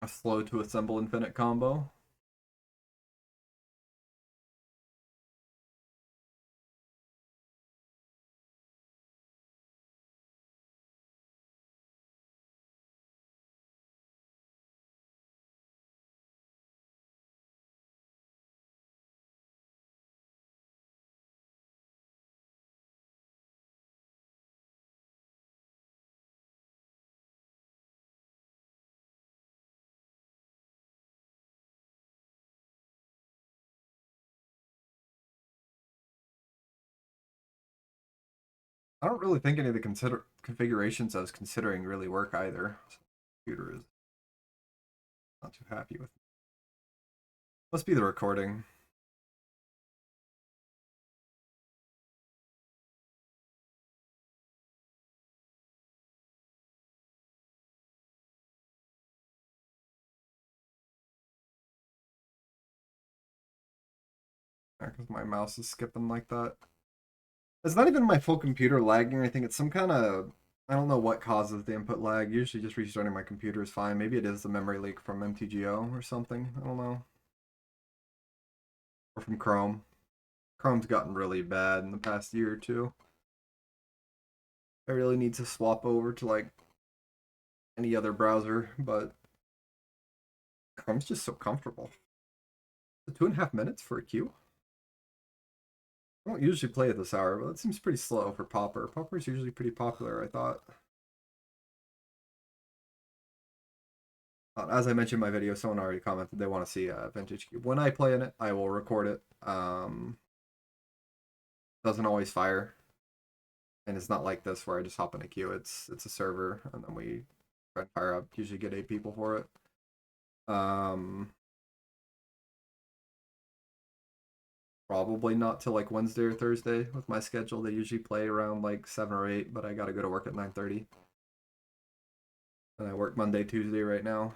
a slow to assemble infinite combo. I don't really think any of the configurations I was considering really work either. So the computer is not too happy with me. Must be the recording. Because my mouse is skipping like that. It's not even my full computer lagging or anything. It's some kind of, I don't know what causes the input lag. Usually just restarting my computer is fine. Maybe it is the memory leak from MTGO or something. I don't know. Or from Chrome. Chrome's gotten really bad in the past year or two. I really need to swap over to like any other browser, but Chrome's just so comfortable. 2.5 minutes for a queue? I don't usually play at this hour, but it seems pretty slow for Pauper. Pauper's usually pretty popular, I thought. As I mentioned in my video, someone already commented they want to see a Vintage Cube. When I play in it, I will record it. Doesn't always fire. And it's not like this where I just hop in a queue. It's a server, and then we try and fire up. Usually get 8 people for it. Probably not till like Wednesday or Thursday with my schedule. They usually play around like 7 or 8, but I gotta go to work at 9:30. And I work Monday, Tuesday right now.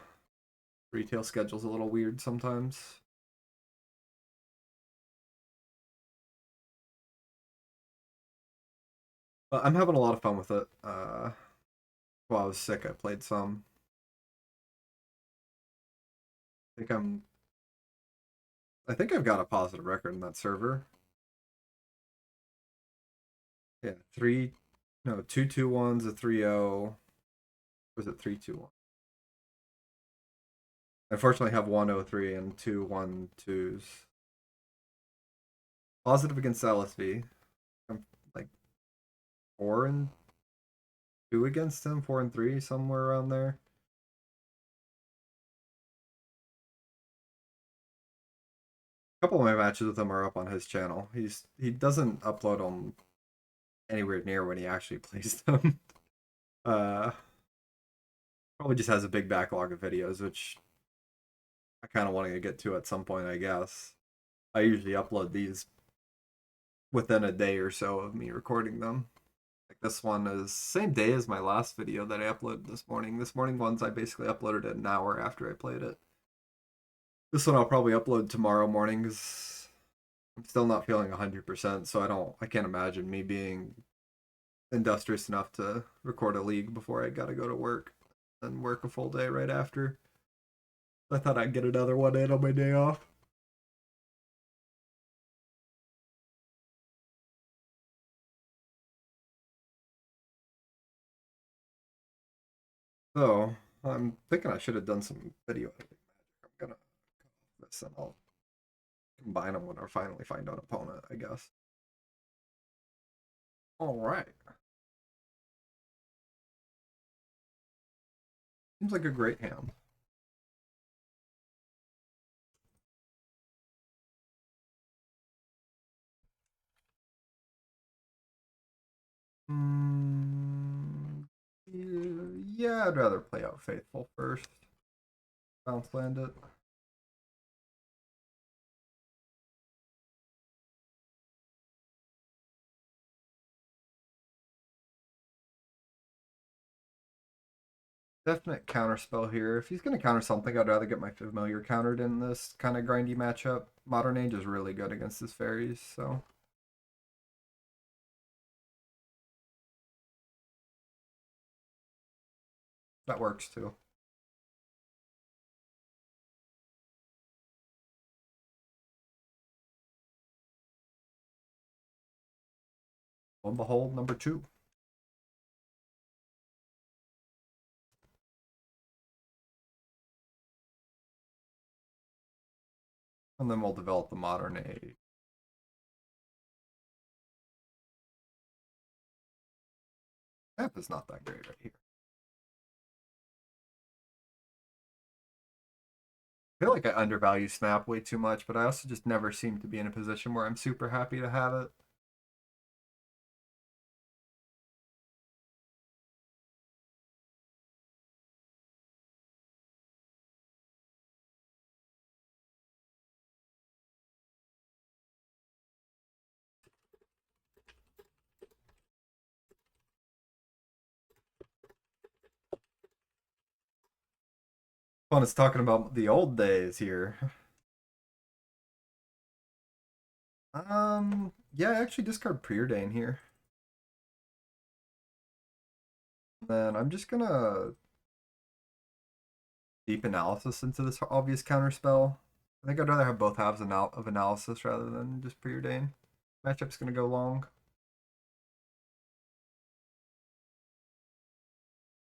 Retail schedule's a little weird sometimes. But I'm having a lot of fun with it. While I was sick, I played some. I think I'm. I think I've got a positive record in that server. Yeah, three, no, 2-2-1s, a 3-0. Was it 3-2-1? Unfortunately, I have 1-0-3 and 2-1-2s. Positive against LSV. I'm like 4-2 against him, 4-3, somewhere around there. A couple of my matches with him are up on his channel. He doesn't upload them anywhere near when he actually plays them. uh, Probably just has a big backlog of videos, which I kind of want to get to at some point, I guess. I usually upload these within a day or so of me recording them. Like this one is same day as my last video that I uploaded this morning. This morning ones I basically uploaded it an hour after I played it. This one I'll probably upload tomorrow morning because I'm still not feeling 100%, so I can't imagine me being industrious enough to record a league before I gotta go to work and work a full day right after. I thought I'd get another one in on my day off. So I'm thinking I should have done some video editing magic. I'm gonna cut off this and I'll combine them when I finally find an opponent, I guess. All right. Seems like a great hand. Mm, yeah, I'd rather play out Faithful first. Bounce land it. Definite counterspell here. If he's going to counter something, I'd rather get my familiar countered in this kind of grindy matchup. Modern Age is really good against his fairies, so that works too. Lo and behold, number two. And then we'll develop the Modern Age. Map is not that great right here. I feel like I undervalue Snap way too much, but I also just never seem to be in a position where I'm super happy to have it. Fun is talking about the old days here. Yeah, I actually discard Preordain here. Then I'm just gonna deep analysis into this obvious counterspell. I think I'd rather have both halves of analysis rather than just Preordain. Matchup's gonna go long.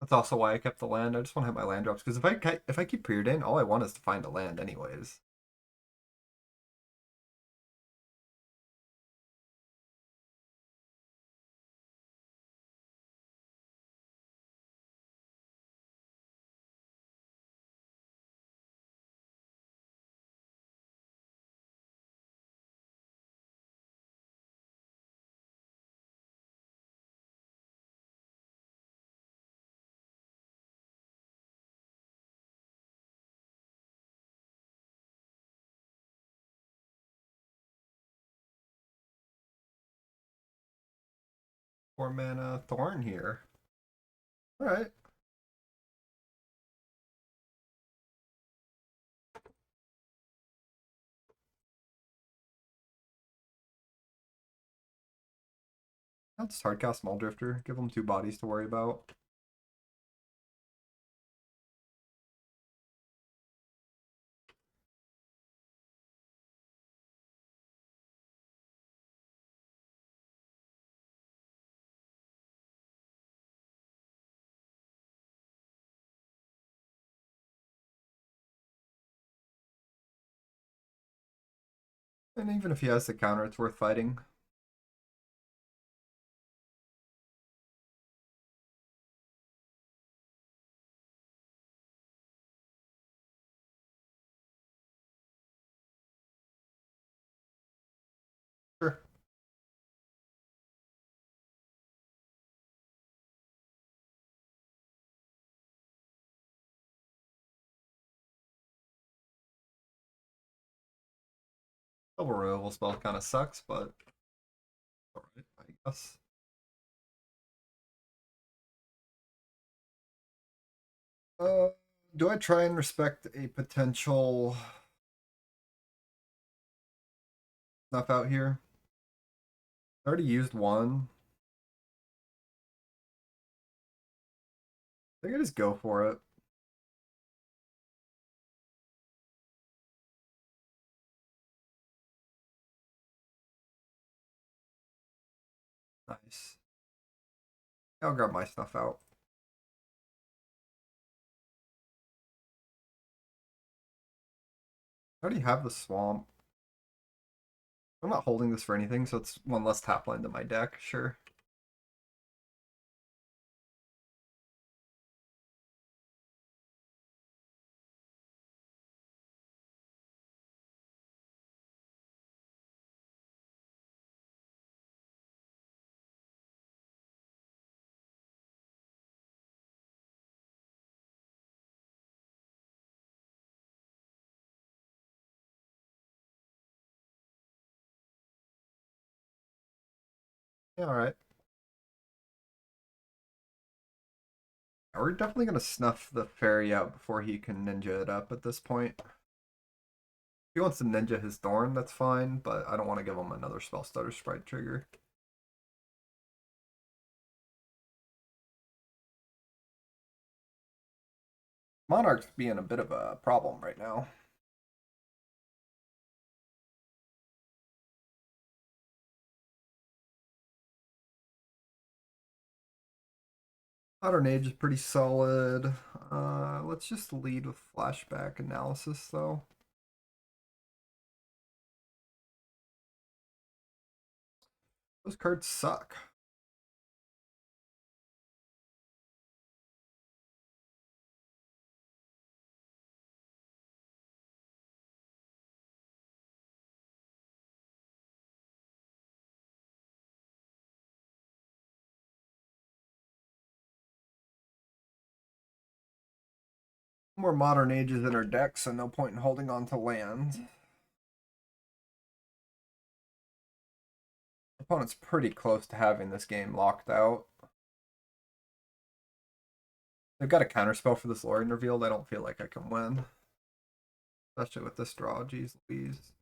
That's also why I kept the land. I just want to have my land drops because if I keep Preordain, all I want is to find a land anyways. Four mana Thorn here. All right. I'll just hardcast Small Drifter. Give them two bodies to worry about. And even if he has the counter, it's worth fighting. Sure. Double removal spell kind of sucks, but alright, I guess. Uh, do I try and respect a potential snuff out here? I already used one. I think I just go for it. Nice. I'll grab my stuff out. I already have the swamp. I'm not holding this for anything, so it's one less tap line to my deck, sure. Yeah, alright. We're definitely gonna snuff the fairy out before he can ninja it up at this point. If he wants to ninja his thorn, that's fine, but I don't want to give him another spell stutter sprite trigger. Monarch's being a bit of a problem right now. Modern Age is pretty solid. Let's just lead with flashback analysis, though. Those cards suck. More Modern Ages in our deck, so no point in holding on to lands. Opponent's pretty close to having this game locked out. They've got a counterspell for this Lorien revealed. I don't feel like I can win. Especially with this draw. Jeez Louise.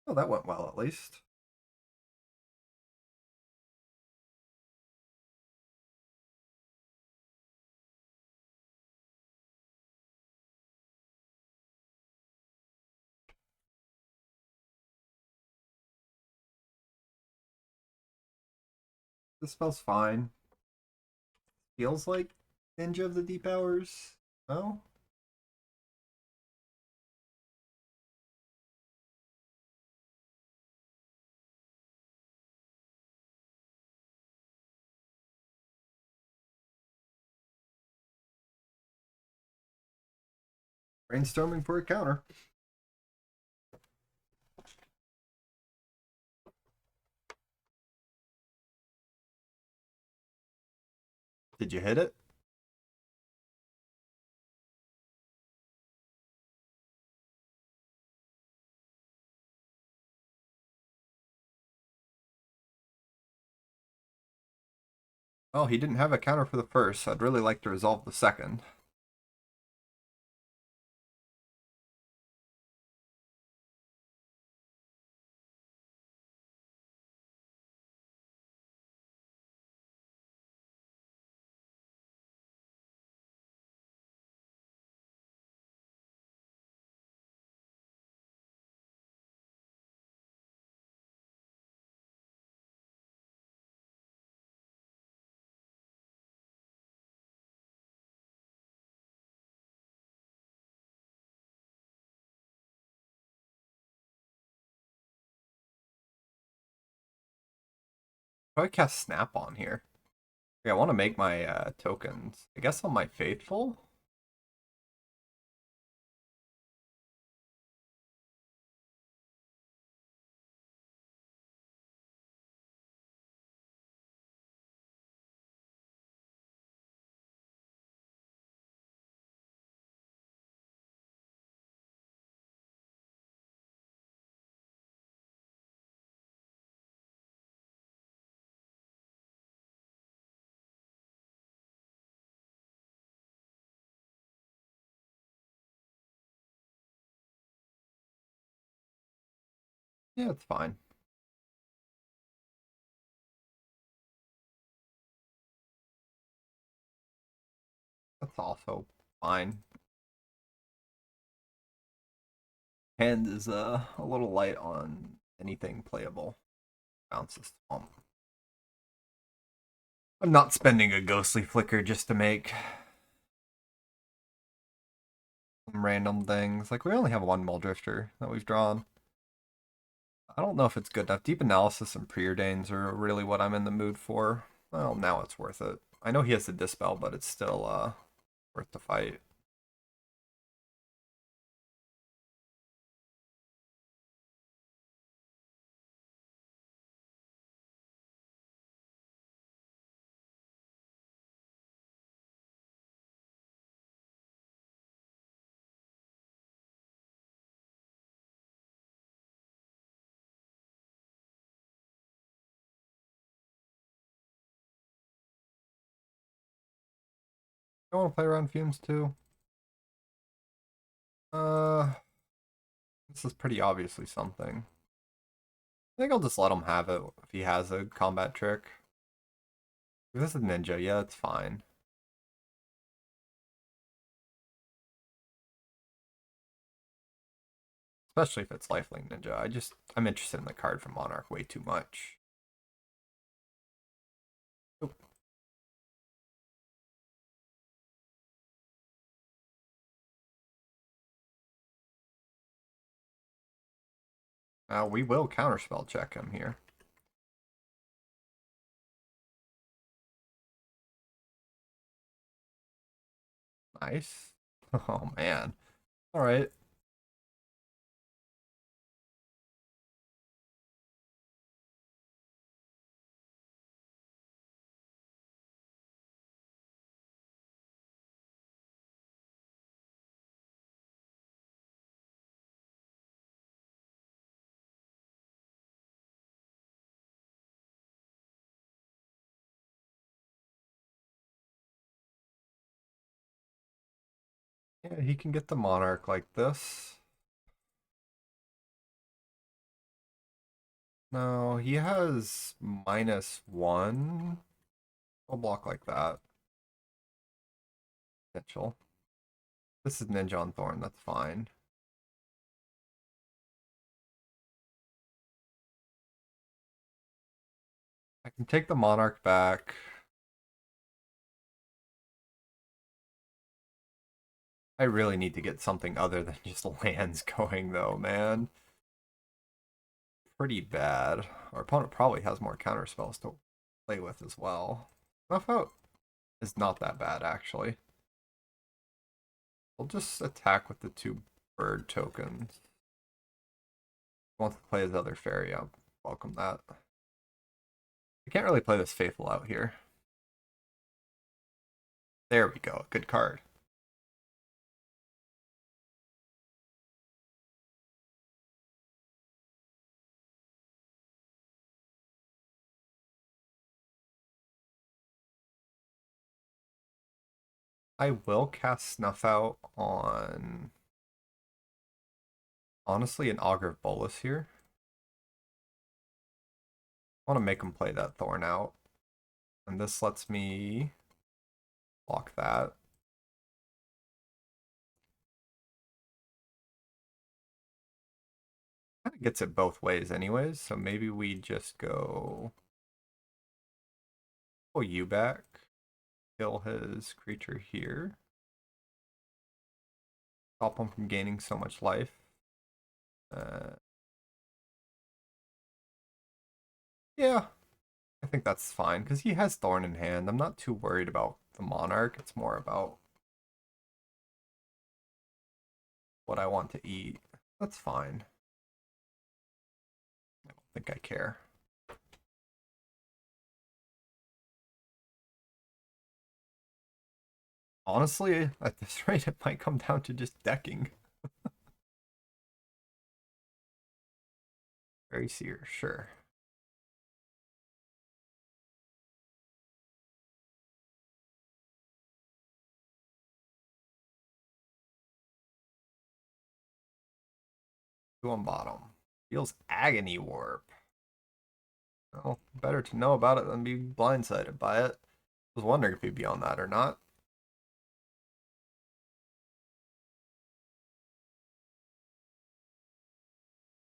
Oh, that went well at least. This spell's fine. Feels like Ninja of the Deep Hours. No? Brainstorming for a counter. Did you hit it? Well, he didn't have a counter for the first, so I'd really like to resolve the second. I cast Snap on here. Okay, I want to make my tokens. I guess on my Faithful? Yeah, it's fine. That's also fine. Hand is a little light on anything playable. Bounce this swamp. I'm not spending a ghostly flicker just to make some random things. Like, we only have one Muldrifter that we've drawn. I don't know if it's good enough. Deep Analysis and Preordains are really what I'm in the mood for. Well, now it's worth it. I know he has the Dispel, but it's still worth the fight. I want to play around Fumes too. Uh, this is pretty obviously something. I think I'll just let him have it if he has a combat trick. If this is Ninja, yeah, it's fine. Especially if it's Lifelink Ninja. I'm interested in the card from Monarch way too much. We will counterspell check him here. Nice. Oh man. All right. Yeah, he can get the Monarch like this. No, he has -1. I'll block like that. Potential. This is Ninja on Thorn, that's fine. I can take the Monarch back. I really need to get something other than just lands going though, man. Pretty bad. Our opponent probably has more counter spells to play with as well. Snuff Out is not that bad actually. We'll just attack with the 2 bird tokens. Wants to play his other fairy up. Welcome that. I can't really play this Faithful out here. There we go. Good card. I will cast Snuff Out on, honestly, an Augur of Bolus here. I want to make him play that Thorn out. And this lets me block that. Kind of gets it both ways anyways, so maybe we just go pull you back, kill his creature here. Stop him from gaining so much life. Yeah, I think that's fine, because he has Thorn in hand. I'm not too worried about the Monarch. It's more about what I want to eat. That's fine. I don't think I care. Honestly, at this rate, it might come down to just decking. Very Seer, sure. Two on bottom. Feels Agony Warp. Well, better to know about it than be blindsided by it. I was wondering if he'd be on that or not.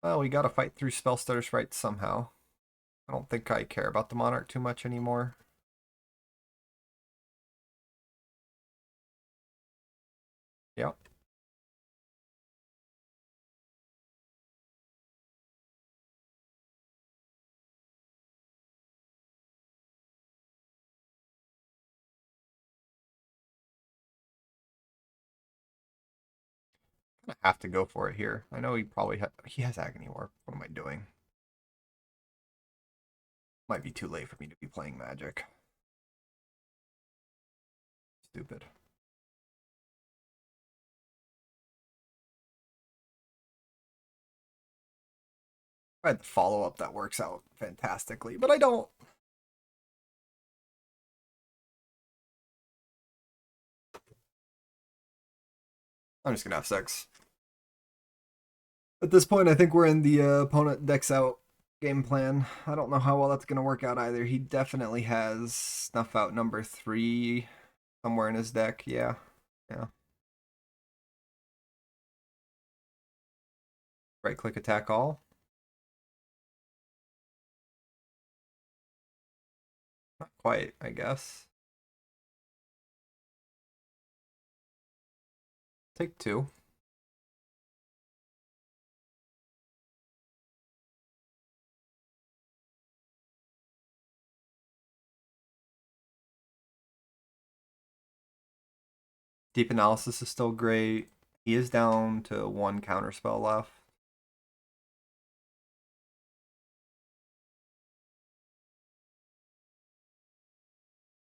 Well, we gotta fight through Spellstunner's Right somehow. I don't think I care about the Monarch too much anymore. Yep. I have to go for it here. I know he has Agony Warp. What am I doing? Might be too late for me to be playing Magic. Stupid. I had the follow up that works out fantastically, but I don't. I'm just gonna have 6. At this point, I think we're in the opponent decks out game plan. I don't know how well that's gonna work out either. He definitely has snuff out number 3 somewhere in his deck. Yeah, yeah. Right click attack all. Not quite, I guess. Take 2. Deep Analysis is still great. He is down to 1 counterspell left.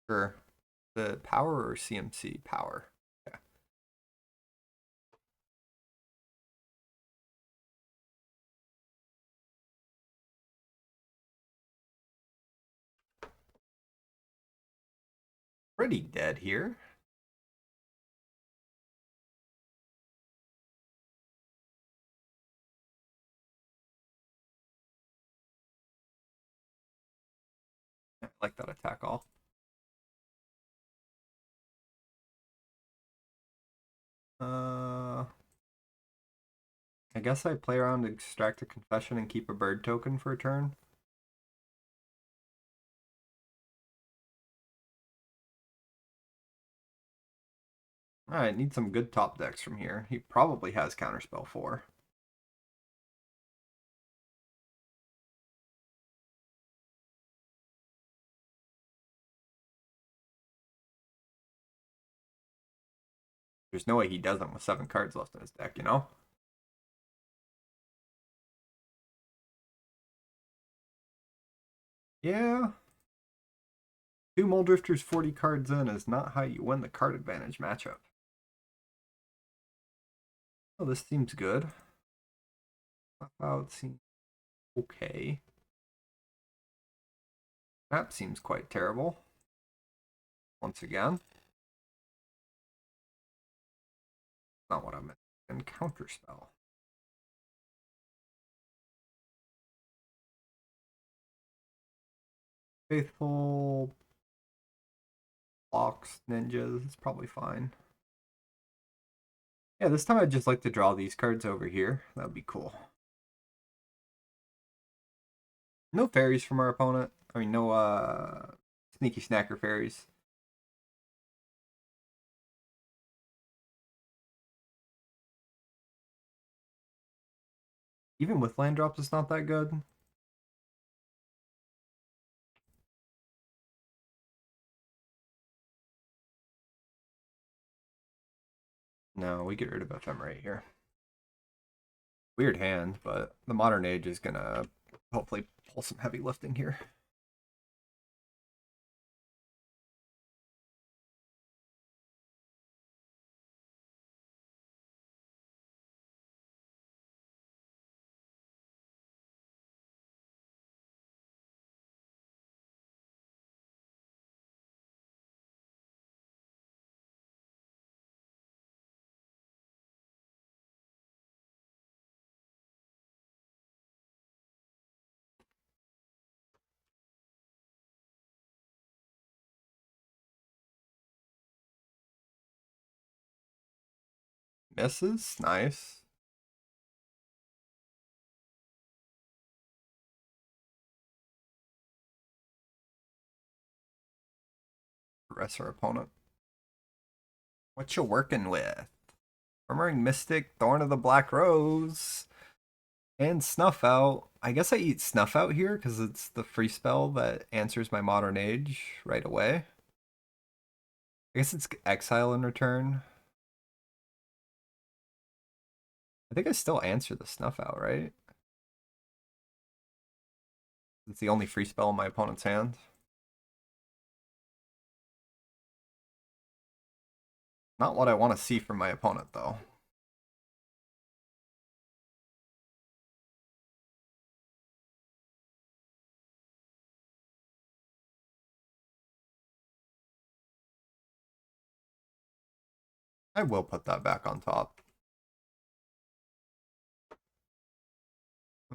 Sure. The power or CMC? Power. Yeah. Pretty dead here. I like that attack all. I guess I play around, extract a confession, and keep a bird token for a turn. Alright, need some good top decks from here. He probably has Counterspell 4. There's no way he doesn't with 7 cards left in his deck, you know? Yeah. 2 Muldrifters 40 cards in is not how you win the card advantage matchup. Oh, this seems good. Cloud seems okay. That seems quite terrible. Once again. Not what I meant. And Counterspell. Faithful blocks, ninjas, it's probably fine. Yeah, this time I'd just like to draw these cards over here. That would be cool. No fairies from our opponent. I mean, no sneaky snacker fairies. Even with land drops, it's not that good. No, we get rid of Ephemerate here. Weird hand, but the modern age is gonna hopefully pull some heavy lifting here. Misses, nice. rest our opponent. What you working with? Murmuring Mystic, Thorn of the Black Rose, and Snuff Out. I guess I eat Snuff Out here because it's the free spell that answers my Modern Age right away. I guess it's Exile in return. I think I still answer the Snuff Out, right? It's the only free spell in my opponent's hand. Not what I want to see from my opponent, though. I will put that back on top.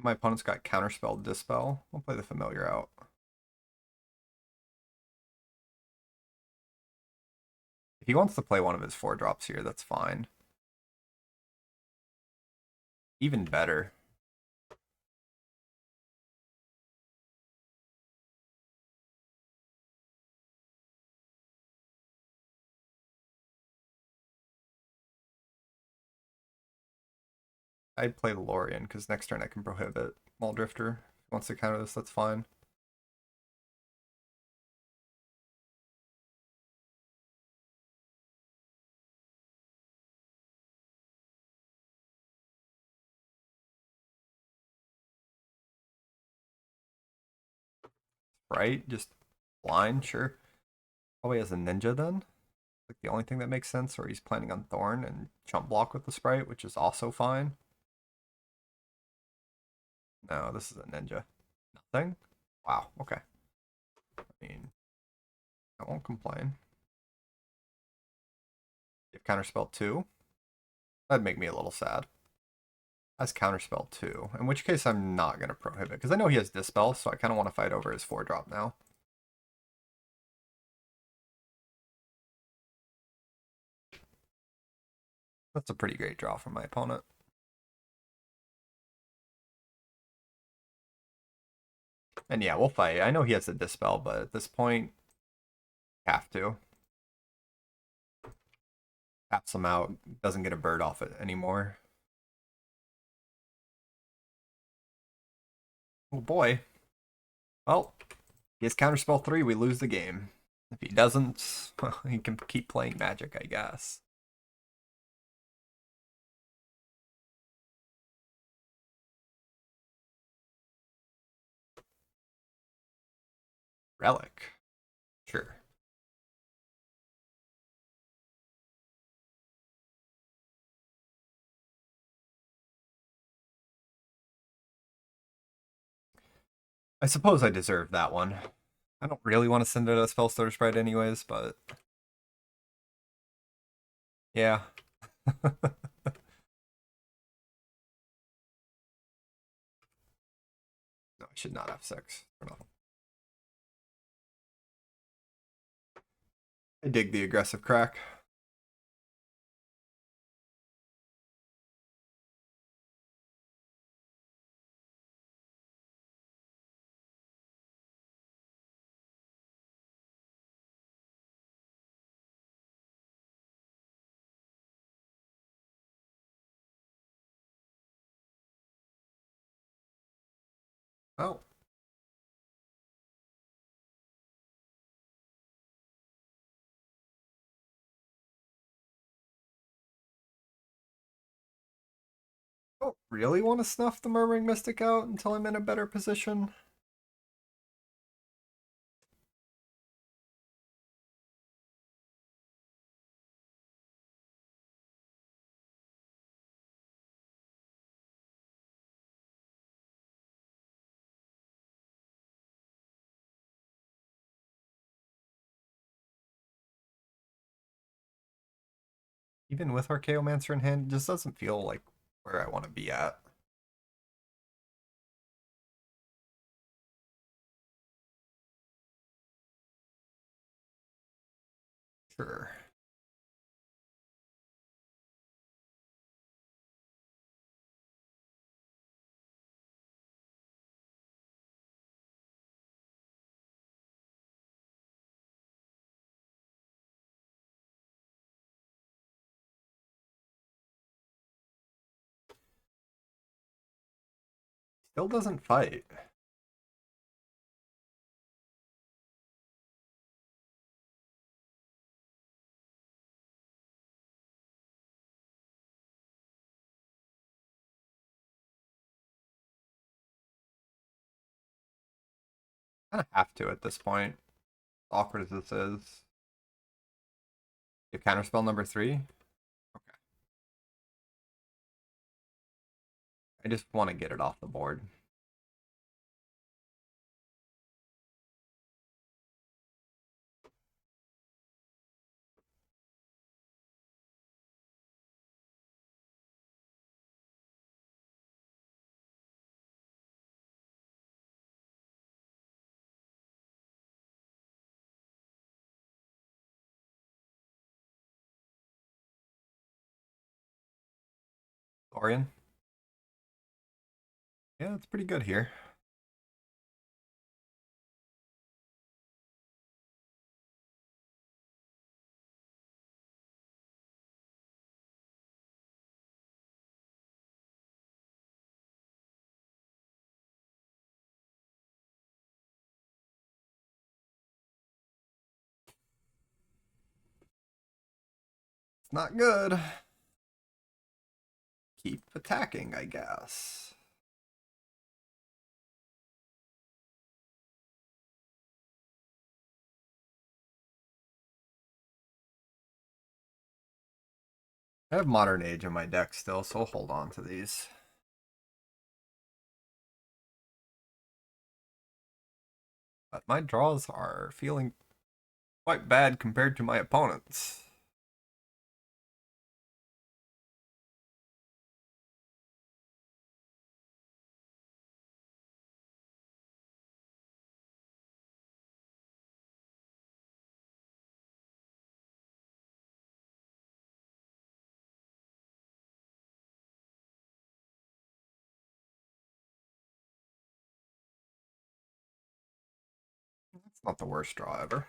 My opponent's got Counterspell, Dispel. We'll play the Familiar out. If he wants to play one of his 4-drops here, that's fine. Even better. I'd play the Lorien, because next turn I can prohibit Muldrifter. If he wants to counter this, that's fine. Right? Just blind, sure. Probably has a Ninja then. Like the only thing that makes sense, or he's planning on Thorn and jump block with the Sprite, which is also fine. No, this is a Ninja. Nothing? Wow, okay. I mean, I won't complain. If Counterspell 2, that'd make me a little sad. That's Counterspell 2, in which case I'm not going to prohibit, because I know he has Dispel, so I kind of want to fight over his 4-drop now. That's a pretty great draw from my opponent. And yeah, we'll fight. I know he has a Dispel, but at this point, have to. Taps him out, doesn't get a bird off it anymore. Oh boy. Well, he has Counterspell 3, we lose the game. If he doesn't, well, he can keep playing Magic, I guess. Relic. Sure. I suppose I deserve that one. I don't really want to send it as Spellstutter Sprite anyways, but... yeah. No, I should not have 6. I dig the aggressive crack. Oh. I don't really want to snuff the Murmuring Mystic out until I'm in a better position. Even with Archaeomancer in hand, it just doesn't feel like where I want to be at. Sure. Still doesn't fight. Kind of have to at this point. Awkward as this is. You counterspell number 3? Okay. I just want to get it off the board. Orion? Yeah, it's pretty good here. It's not good. Keep attacking, I guess. I have Modern Age in my deck still, so I'll hold on to these. But my draws are feeling quite bad compared to my opponents. It's not the worst draw ever.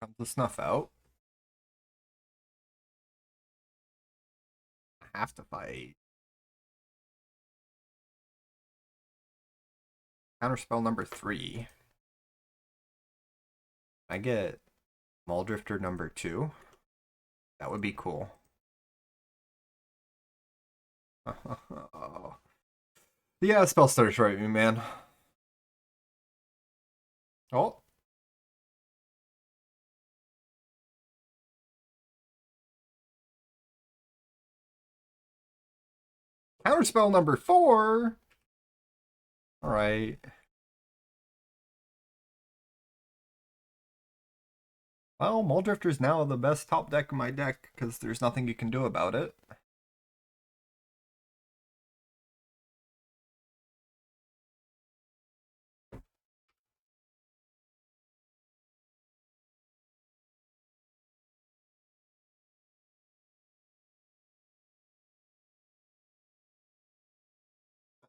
Comes the snuff out. I have to fight. Counterspell number 3. I get Muldrifter number 2. That would be cool. Yeah, spell starters right, me man. Oh. Counterspell number 4. All right. Well, Muldrifter is now the best top deck in my deck because there's nothing you can do about it.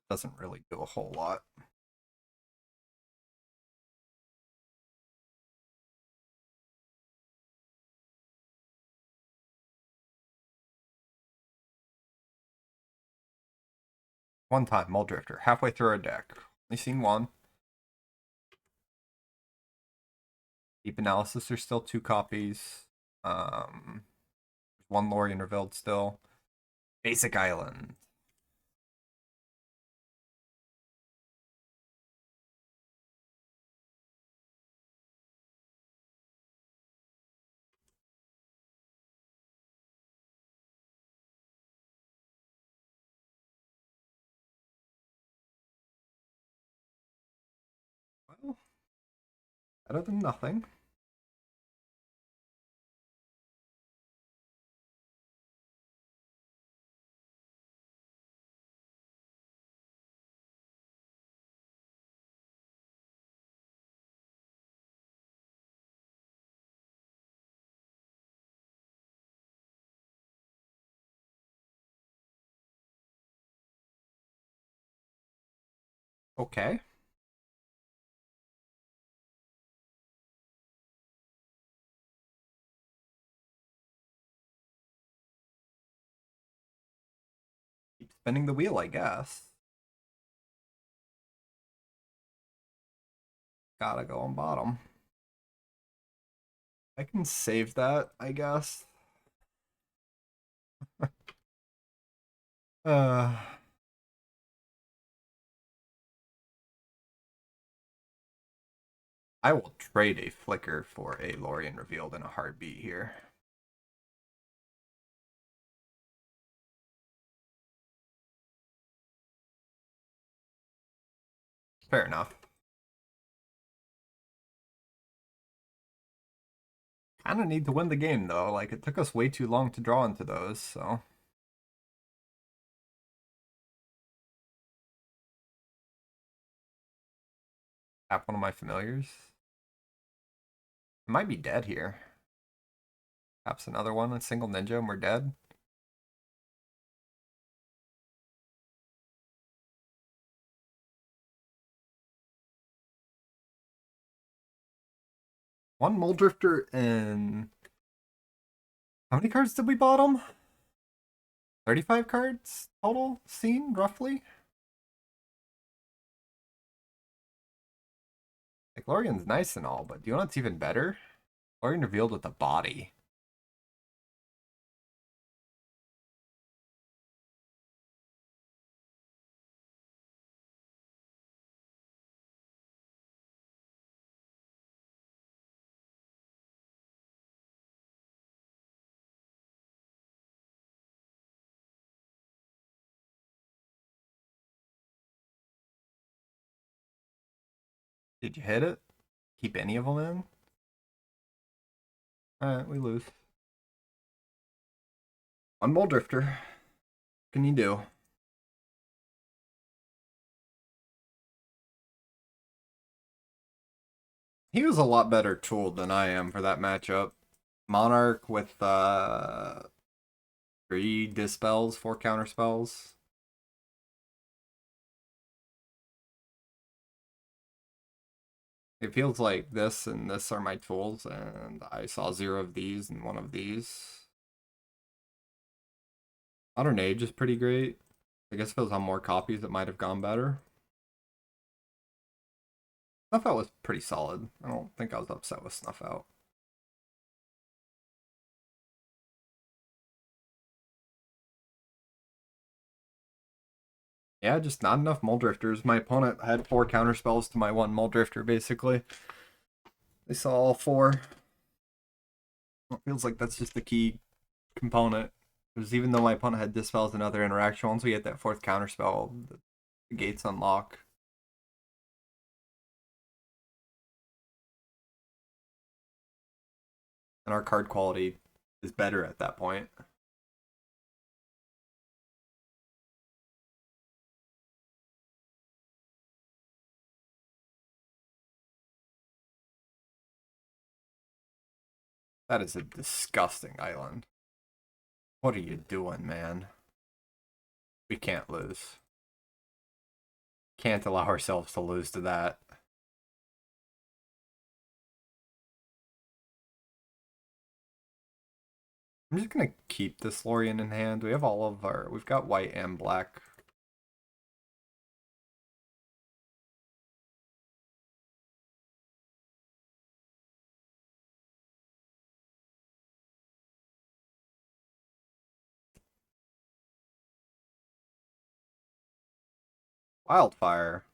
Doesn't really do a whole lot. One time, Muldrifter, halfway through our deck. Only seen one. Deep Analysis, there's still 2 copies. One Lorien revealed still. Basic Island. Better than nothing. Okay. Keep spinning the wheel, I guess. Gotta go on bottom. I can save that, I guess. uh, I will trade a flicker for a Lorien revealed in a heartbeat here. Fair enough. Kind of need to win the game though. Like it took us way too long to draw into those, so tap one of my familiars. It might be dead here. Perhaps another one, a single ninja, and we're dead. One Mole Drifter and how many cards did we bottom? 35 cards total seen, roughly? Like, Lorien's nice and all, but do you know what's even better? Lorien revealed with the body. Did you hit it? Keep any of them in? Alright, we lose. One Mole Drifter. What can you do? He was a lot better tooled than I am for that matchup. Monarch with 3 dispels, 4 counter spells. It feels like this and this are my tools, and I saw 0 of these and 1 of these. Modern Age is pretty great. I guess if it was on more copies, it might have gone better. Snuff Out was pretty solid. I don't think I was upset with Snuff Out. Yeah, just not enough Mole Drifters. My opponent had 4 counter spells to my 1 Mole Drifter, basically. They saw all 4. It feels like that's just the key component. Because even though my opponent had dispels and other interaction, once we get that 4th counter spell, the gates unlock. And our card quality is better at that point. That is a disgusting island. What are you doing, man? We can't lose. Can't allow ourselves to lose to that. I'm just gonna keep this Lorien in hand. We have all of our... We've got white and black. Wildfire.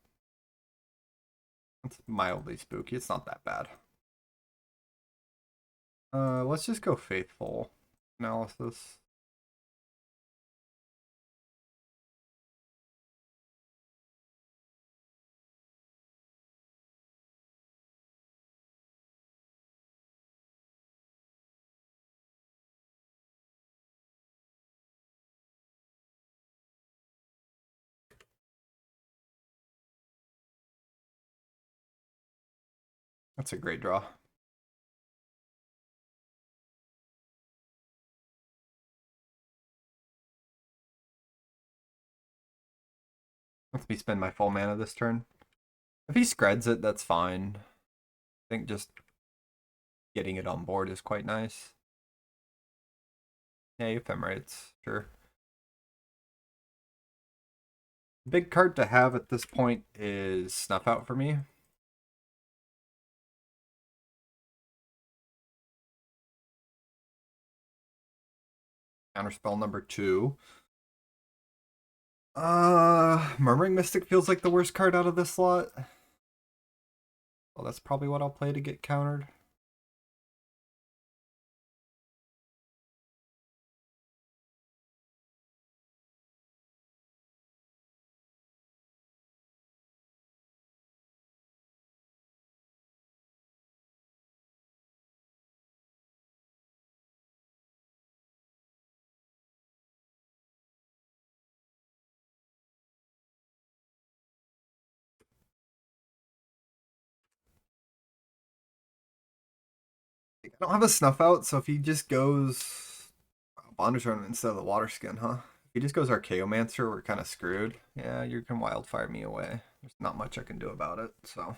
It's mildly spooky. It's not that bad. Let's just go Faithful Analysis. That's a great draw. Let me spend my full mana this turn. If he screds it, that's fine. I think just getting it on board is quite nice. Yeah, ephemerates, sure. Big card to have at this point is Snuff Out for me. Counterspell number 2. Murmuring Mystic feels like the worst card out of this slot. Well, that's probably what I'll play to get countered. I don't have a Snuff Out, so if he just goes Bondage Ornament instead of the Water Skin, huh? If he just goes Archaeomancer, we're kind of screwed. Yeah, you can Wildfire me away. There's not much I can do about it, so.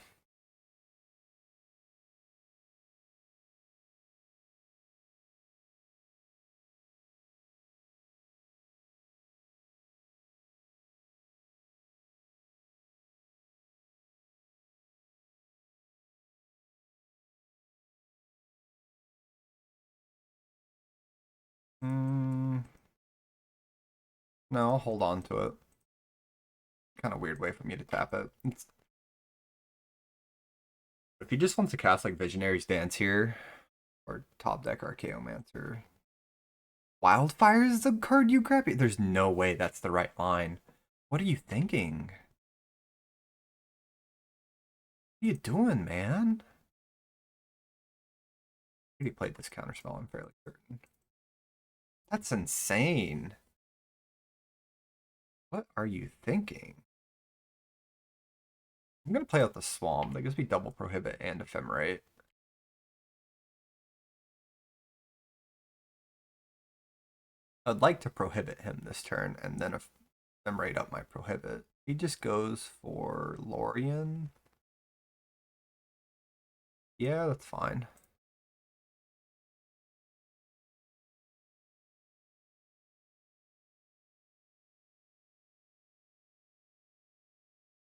No, I'll hold on to it. Kind of weird way for me to tap it. If he just wants to cast like Visionary's Dance here, or top deck Archaeomancer, Wildfire is the card you grab. There's no way that's the right line. What are you thinking? What are you doing, man? He played this counterspell, I'm fairly certain. That's insane. What are you thinking? I'm gonna play out the Swamp. That gives me double Prohibit and Ephemerate. I'd like to Prohibit him this turn, and then Ephemerate up my Prohibit. He just goes for Lorien. Yeah, that's fine.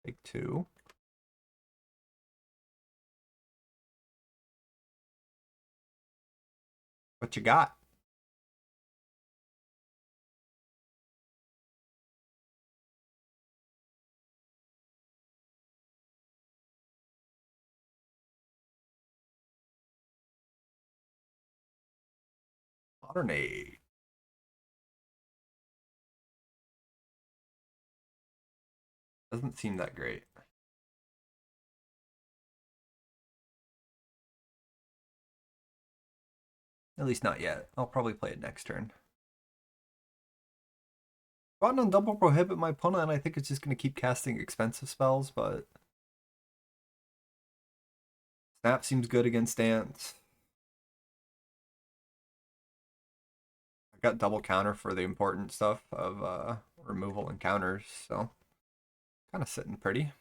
Take 2. What you got? Modern Age. Doesn't seem that great. At least not yet. I'll probably play it next turn. Gotten on double Prohibit my opponent, and I think it's just going to keep casting expensive spells, but Snap seems good against Dance. I got double counter for the important stuff of removal and counters, so kind of sitting pretty.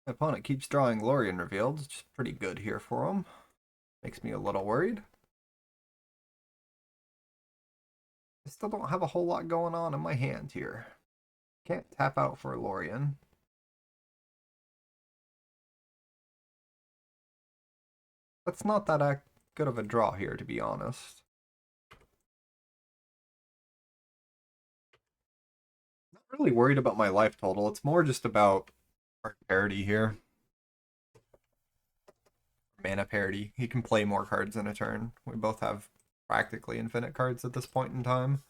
My opponent keeps drawing Lorien revealed, which is pretty good here for him. Makes me a little worried. I still don't have a whole lot going on in my hand here. Can't tap out for Lorien. That's not that good of a draw here, to be honest. Not really worried about my life total. It's more just about card parity here. Mana parity. He can play more cards in a turn. We both have practically infinite cards at this point in time.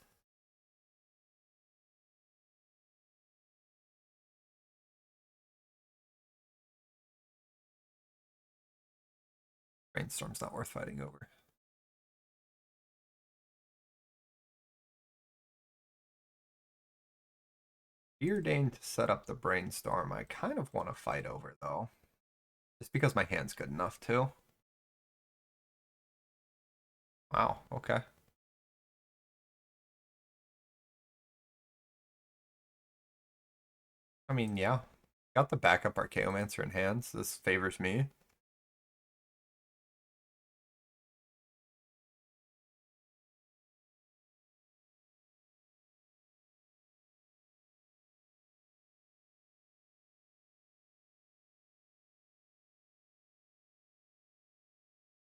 Brainstorm's not worth fighting over. Preordained to set up the brainstorm. I kind of want to fight over though. Just because my hand's good enough too. Wow, okay. I mean, yeah. Got the backup Archaeomancer in hand, so this favors me.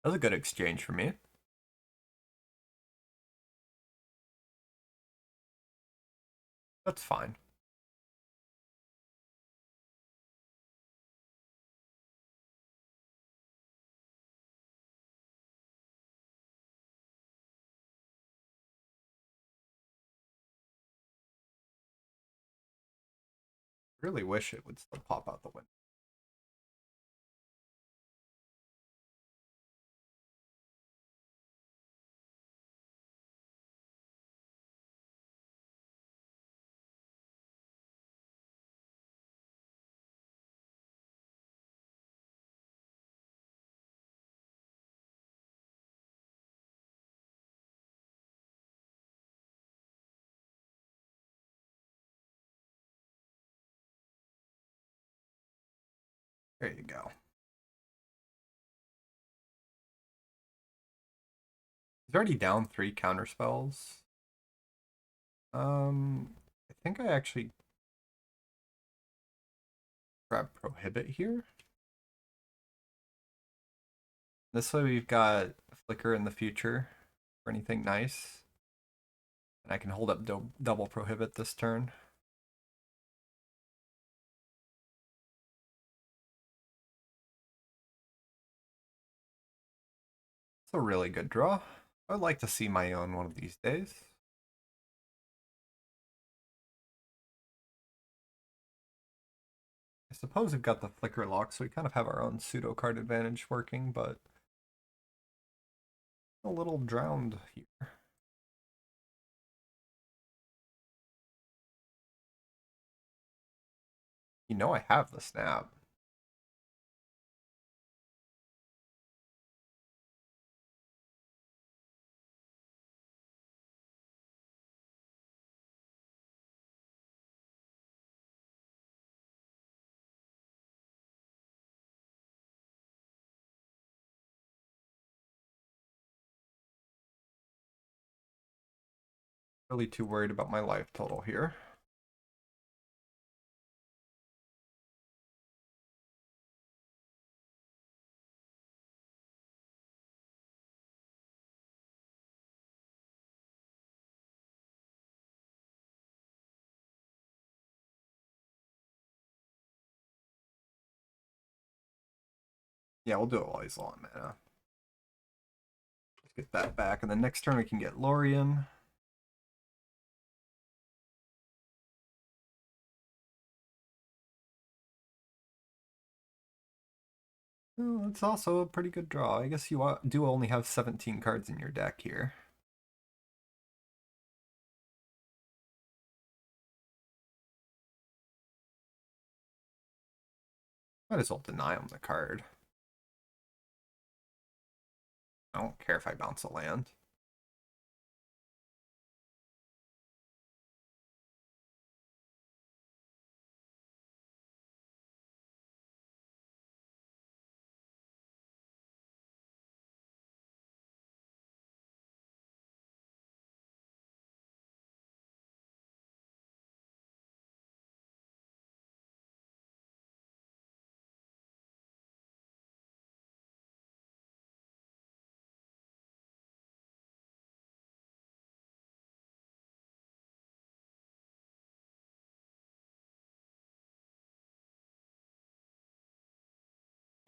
That was a good exchange for me. That's fine. Really wish it would still pop out the window. There you go. He's already down 3 counter spells. I think I actually grab Prohibit here. This way we've got Flicker in the future for anything nice. And I can hold up double Prohibit this turn. It's a really good draw. I'd like to see my own one of these days. I suppose we've got the Flicker lock, so we kind of have our own pseudo card advantage working, but a little drowned here. You know I have the snap. Really too worried about my life total here. Yeah, we'll do it while he's low on mana. Let's get that back, and then next turn we can get Lorien. Oh, it's also a pretty good draw. I guess you do only have 17 cards in your deck here. Might as well deny him the card. I don't care if I bounce a land.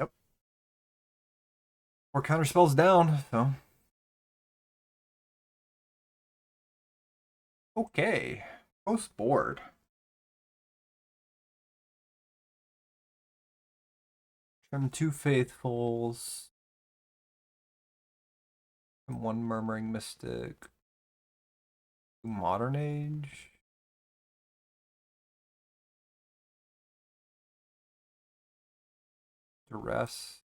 Yep. 4 counter spells down, so. Okay. Post board. Trim 2 Faithfuls. And 1 Murmuring Mystic. 2 Modern Age. Duress,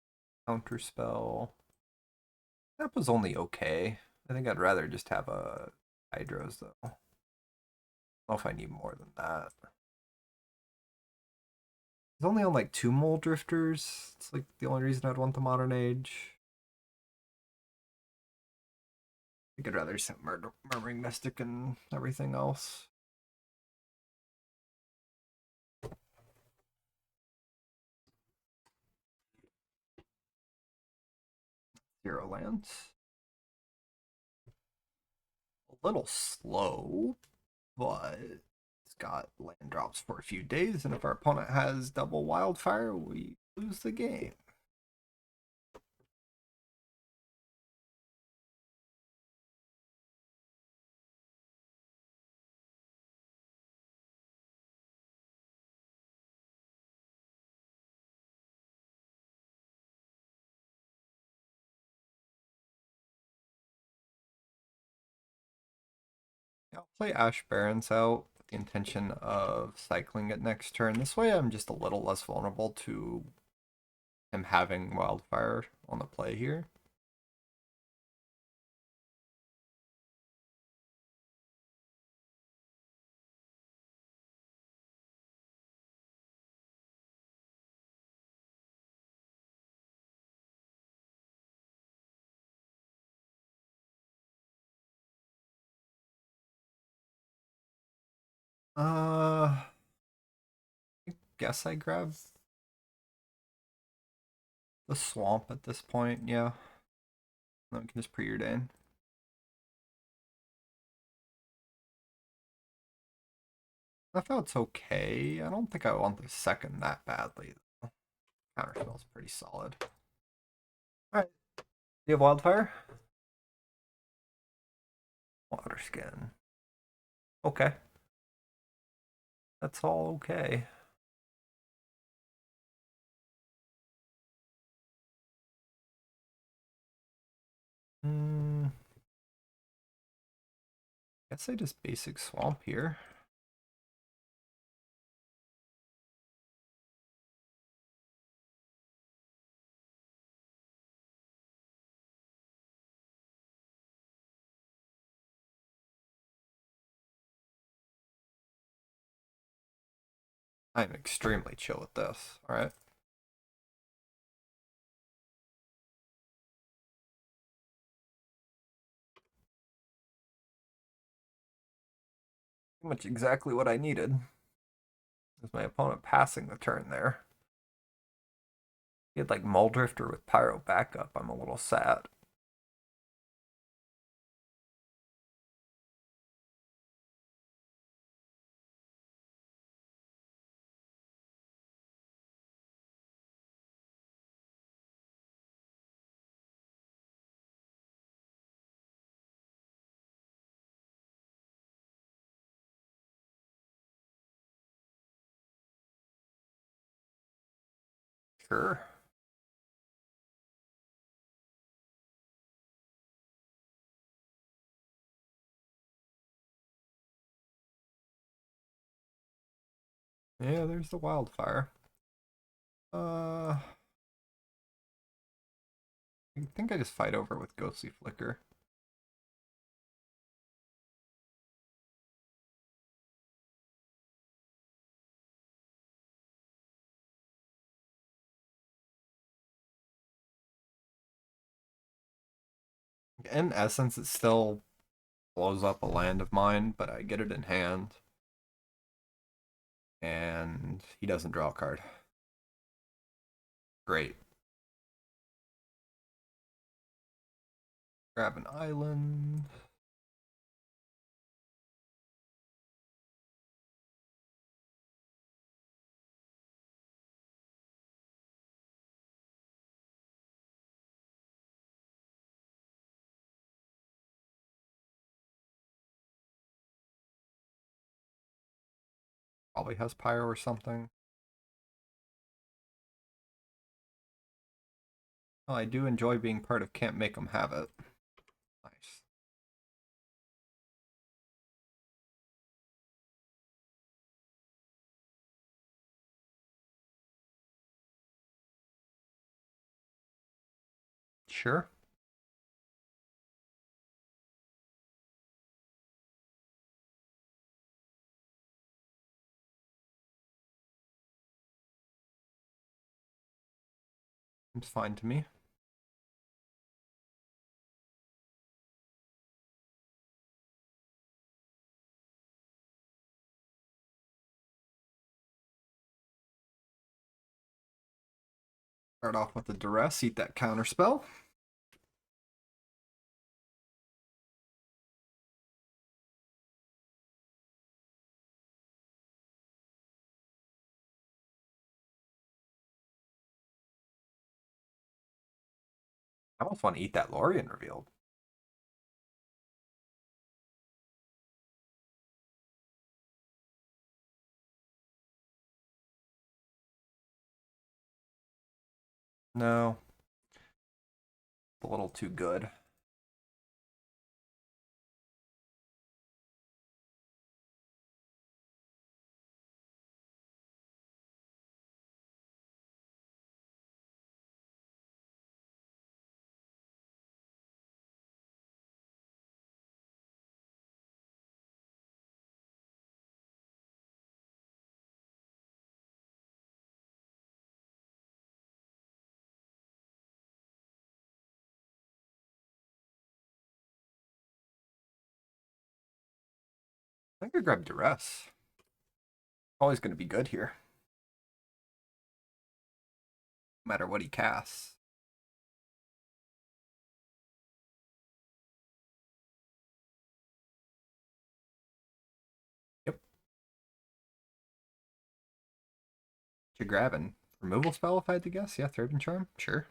Counterspell. That was only okay. I think I'd rather just have a Hydros though. I don't know if I need more than that. It's only on like 2 Mole Drifters. It's like the only reason I'd want the Modern Age. I think I'd rather set Murmuring Mystic and everything else. Zero lands. A little slow, but it's got land drops for a few days, and if our opponent has double Wildfire, we lose the game. I'll play Ash Barrens out with the intention of cycling it next turn. This way I'm just a little less vulnerable to him having Wildfire on the play here. I guess I grab the swamp at this point, yeah. Then we can just preordain. I thought it's okay. I don't think I want the second that badly. Counterspell's pretty solid. Alright. Do you have Wildfire? Water Skin. Okay. That's all okay. Guess I just basic swamp here. I'm extremely chill with this. Alright. Pretty much exactly what I needed. Is my opponent passing the turn there. He had like Muldrifter with Pyro backup. I'm a little sad. Sure. Yeah, there's the Wildfire. I think I just fight over with Ghostly Flicker. In essence, it still blows up a land of mine, but I get it in hand. And he doesn't draw a card. Great. Grab an island. Probably has Pyro or something. Oh, I do enjoy being part of Can't Make 'em Have It. Nice. Sure. Seems fine to me. Start off with the duress, eat that counter spell. I almost want to eat that Lorien revealed. No. A little too good. I think I grab duress. Always going to be good here. No matter what he casts. Yep. What you grabbing? Removal spell, if I had to guess? Yeah, Third and Charm? Sure.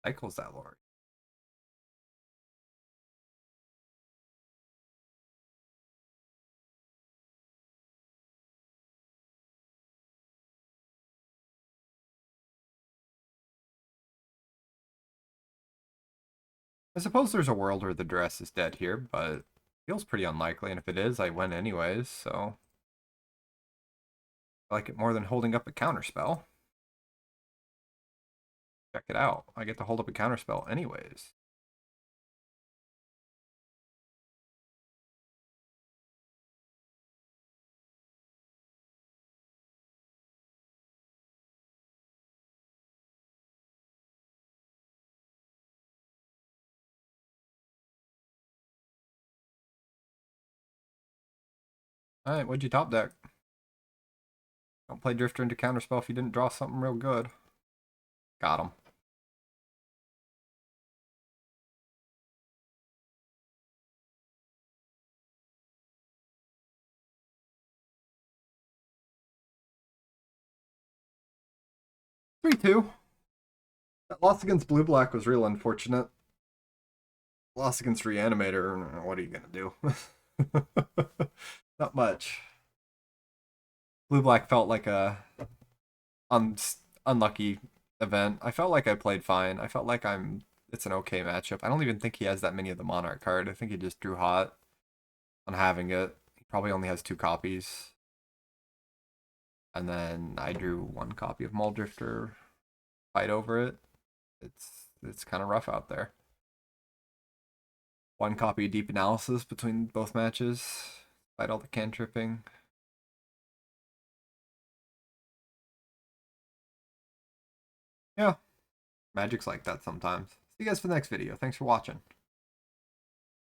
Cycles that Lord. I suppose there's a world where the duress is dead here, but feels pretty unlikely, and if it is, I win anyways, so I like it more than holding up a counterspell. Check it out. I get to hold up a counterspell anyways. Alright, what'd you top deck? Don't play Drifter into counterspell if you didn't draw something real good. Got him. Three two. That loss against blue black was real unfortunate. Loss against Reanimator, what are you gonna do? Not much. Blue black felt like a unlucky event. I felt like I played fine. I felt like it's an okay matchup. I don't even think he has that many of the Monarch card. I think he just drew hot on having it. He probably only has 2 copies. And then I drew 1 copy of Muldrifter, fight over it. It's kind of rough out there. 1 copy of Deep Analysis between both matches, fight all the cantripping. Yeah, Magic's like that sometimes. See you guys for the next video. Thanks for watching.